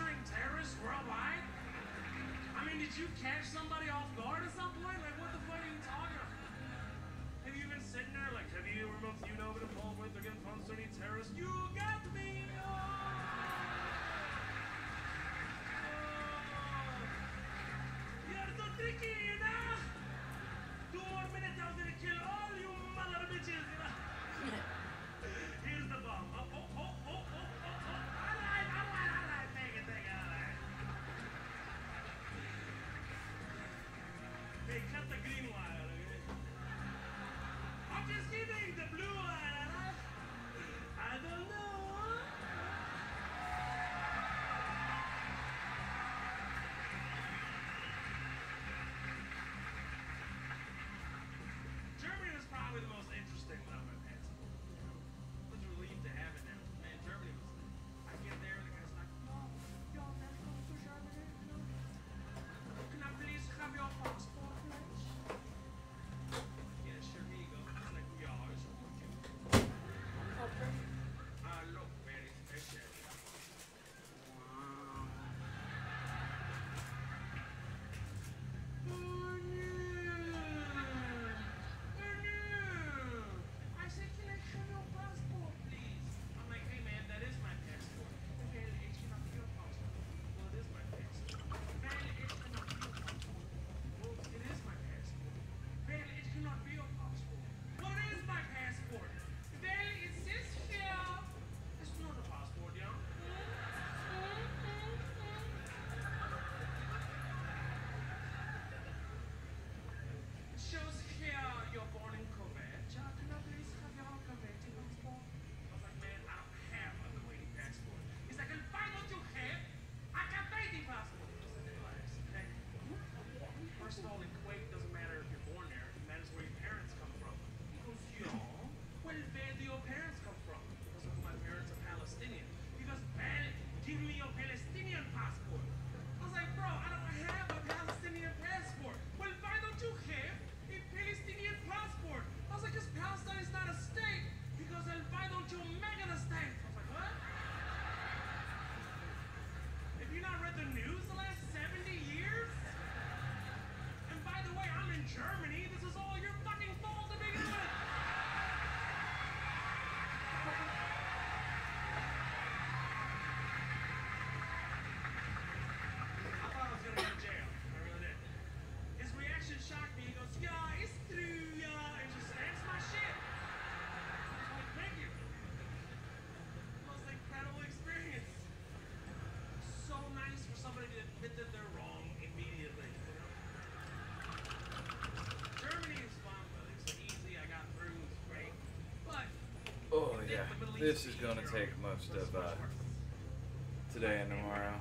sponsoring terrorists worldwide? I mean, did you catch somebody off guard at some point? Like, what the fuck are you talking about? Have you been sitting there like, have you ever you know been involved with again sponsoring terrorists? You got me! You're so tricky, you know? 2 more minutes, I was gonna kill all you mother bitches, you know? Here's the bomb. Alright. Take it, alright. Hey, cut the green wire, okay? I'm just kidding, the blue wire, alright? I don't know. Germany was probably the most interesting one of my past. I was relieved to have it now. Man, Germany was. I get there and the guy's like, yo, man, come to Germany, you know? Can I please have your passport, please? Yeah, sure, here you go. He's like, yeah, it's okay. Okay. Look, man, it's special. Wow. Oh, no. I said, can I have your passport, please? I'm like, hey man, that is my passport. Well, it cannot be your passport. Well, it is my passport. Man, it cannot be your passport. Well, it is my passport. Man, it cannot be your passport. What is my passport? Well, it says here. It's not a passport, young. It shows here you're born in Kuwait. Can I please have your Kuwaiti passport? I was like, man, I don't have a Kuwaiti passport. He's like, and why don't you have a Kuwaiti passport? I was like, relax, okay? First of all, in Kuwait, it doesn't matter if you're born there. It matters where your parents come from. He goes, yo, where do your parents come from? Because my parents are Palestinian. He goes, man, give me your Palestinian passport. I was like, bro, I don't have a Palestinian passport. Well, why don't you have a Palestinian passport? I was like, because Palestine is not a state. He goes, and why don't you make it a state? I was like, what? Have you not read the news the last 70 years? And by the way, I'm in Germany. This is all your fucking fault to begin with. I thought I was gonna go to jail. I really did. His reaction shocked me. He goes, yeah, it's true, yeah. And just stamps my shit. I was like, thank you. Most incredible experience. So nice for somebody to admit that they're wrong immediately. You know? Germany is fun, but it was easy. I got through. It was great. But Oh yeah, this is gonna take most of today and tomorrow.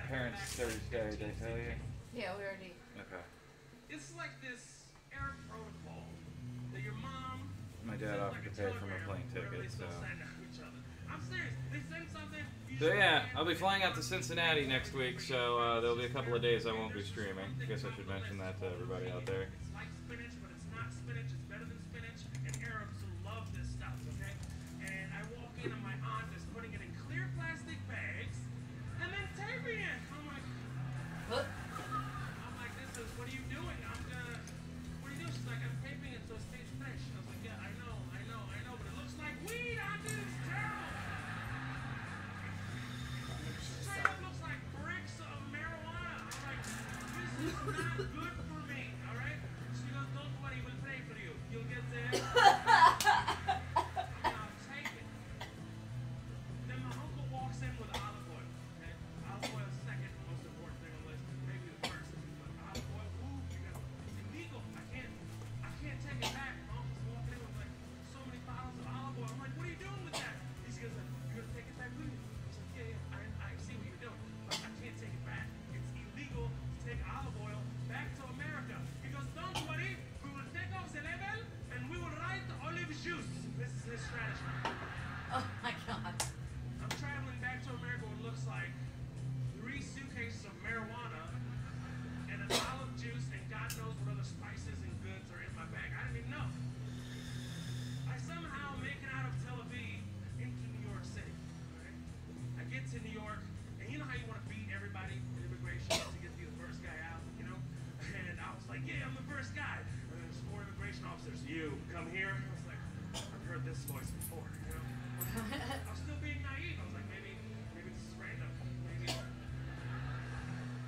Parents Thursday, did I tell you? Yeah, we already. Okay. it's like this Arab protocol that your mom. My dad sends offered like to a pay for my telegram plane wherever ticket, they so. still send out each other. I'm serious. They send something. You So should yeah, send I'll be it. flying out to Cincinnati next week, so there'll be a couple of days I won't be streaming. I guess I should mention that to everybody out there. It's like spinach, but it's not spinach. It's better than spinach. And Arabs love this stuff, okay? And I walk in and my aunt is putting it in clear plastic bags and then taping it. What? I'm like, what are you doing? What are you doing? She's like, I'm taping it so it stays fresh. I was like, yeah, I know, but it looks like weed. Auntie, it's terrible. Straight up looks like bricks of marijuana. I'm like, this is not good for me, all right? She goes, don't worry, we'll pray for you. You'll get there. I'll take it. Then my uncle walks in with olive oil. Okay? Olive oil is second most important thing on the list. Maybe the first. But olive oil, ooh, it's illegal. I can't take it back. My uncle's walking in with like so many bottles of olive oil. I'm like, what are you doing with that? He goes, you're gonna take it back with you? I said, yeah, I see what you're doing, but I can't take it back. It's illegal to take olive oil back to America. He goes, don't worry, we will take off the label and we will write olive juice. This is his strategy. Oh my god. I'm traveling back to America with looks like 3 suitcases of marijuana and an olive juice and God knows what other spices and goods are in my bag. I didn't even know. I somehow make it out of Tel Aviv into New York City. Right? this voice before, you know? I was still being naive. I was like, maybe this is random. Maybe.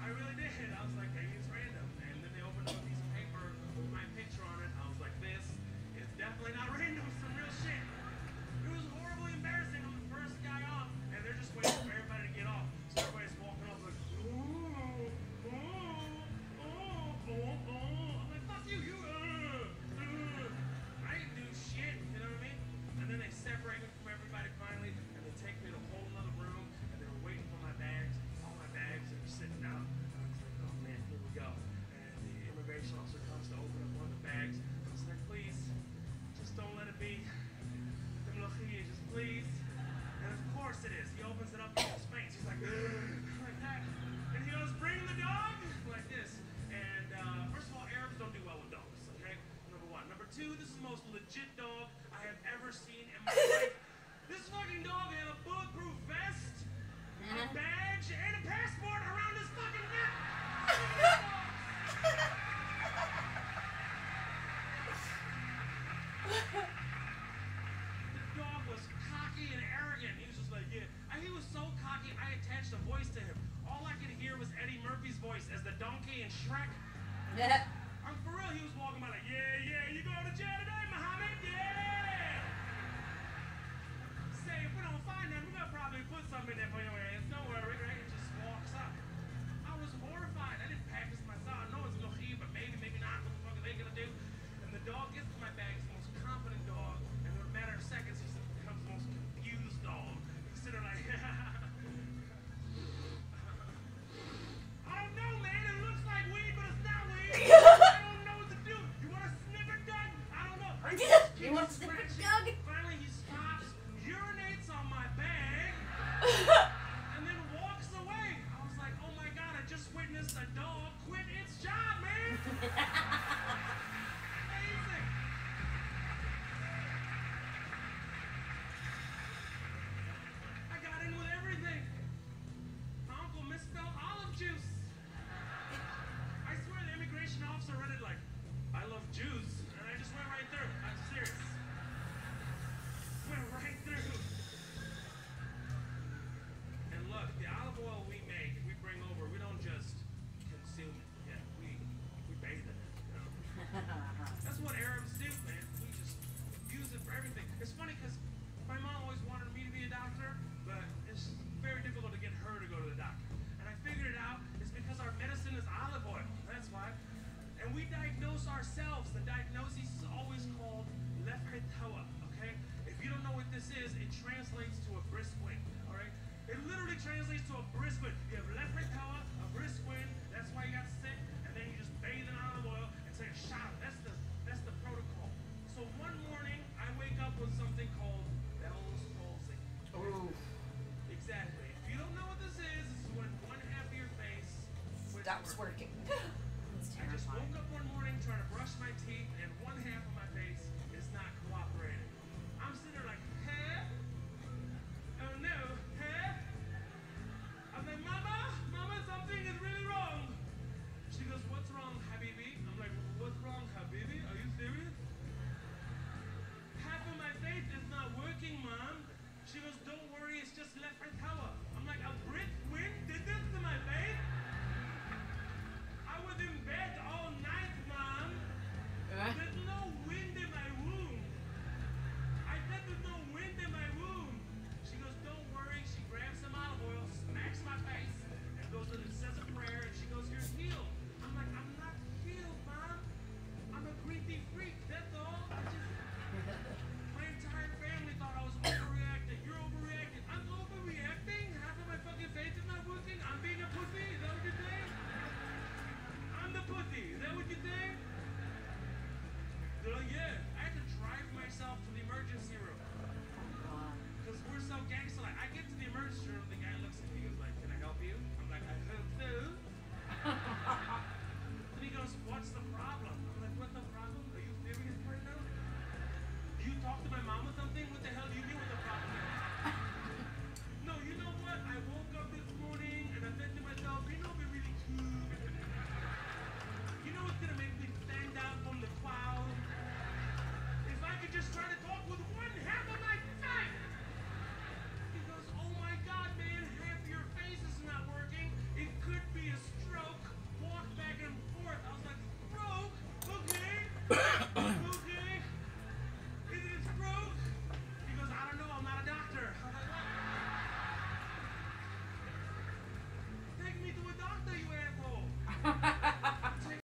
I really did. I was like, maybe it's random. And then they opened up a piece of paper with my picture on it. I was like, this is definitely not random. It's some real shit. It was horribly embarrassing. I'm the first guy off, and they're just waiting for everybody to get off. So everybody's walking off like, I'm like, fuck you, I didn't do shit, you know what I mean? And then they separate me from everybody finally, and they take me to a whole other room, and they were waiting for my bags. All my bags are sitting out. I was like, oh man, here we go. And the immigration officer comes to open up one of the bags. I was like, please, just don't let it be. Just please. And of course it is. He opens it up in his face. He's like, like that. And he goes, bring the dog, like this. And first of all, Arabs don't do well with dogs, okay? Number one. Number two, this is the most legit dog I have ever seen in my life. This fucking dog had a bulletproof vest, a badge, and a passport around his fucking neck. The dog was cocky and arrogant. He was just like, yeah. And he was so cocky, I attached a voice to him. All I could hear was Eddie Murphy's voice as the donkey in Shrek. Yeah. I'm for real, he was walking by like, yeah, you going to jail today, Muhammad? Yeah! Say, if we don't find them, we're gonna probably put something in there for your ass. Don't worry, right? It just walks up. I was horrified. I didn't practice myself. I know it's no he, but maybe not. What the fuck are they gonna do? And the dog gets to my bag. He's the most confident dog. And in a matter of seconds, he becomes the most confused dog. He's sitting like, I don't know, man. It looks like weed, but it's not weed. I don't know what to do. You want to sniff it, Doug? I don't know. You want to sniff it, Doug? Finally, he stops, urinates on my bag, and then walks away. I was like, oh my god, I just witnessed a dog quit its job, man. Amazing. I got in with everything. My uncle misspelled olive juice. I swear the immigration officer read it like, I love Jews, and I just went right through. I'm serious. Went right through. And look, the olive oil we make, we bring over, we don't just consume it. Yeah, we bathe in it, you know? That's what Arabs do, man. We just use it for everything. It's funny because my mom always wanted me to be a doctor, but it's very difficult to get her to go to the doctor. And I figured it out. It's because our medicine is olive oil. That's why. And we diagnose ourselves. The diagnosis is always called lefretoa, okay? If you don't know what this is, it translates to a brisk wind, all right? It literally translates to a brisk wind. You have lefretoa, a brisk wind. That's why you got sick. And then you just bathe in olive oil and take a shot. That's the protocol. So one morning, I wake up with something called Bell's palsy. Ooh. Exactly. If you don't know what this is when one half of your face Stops working.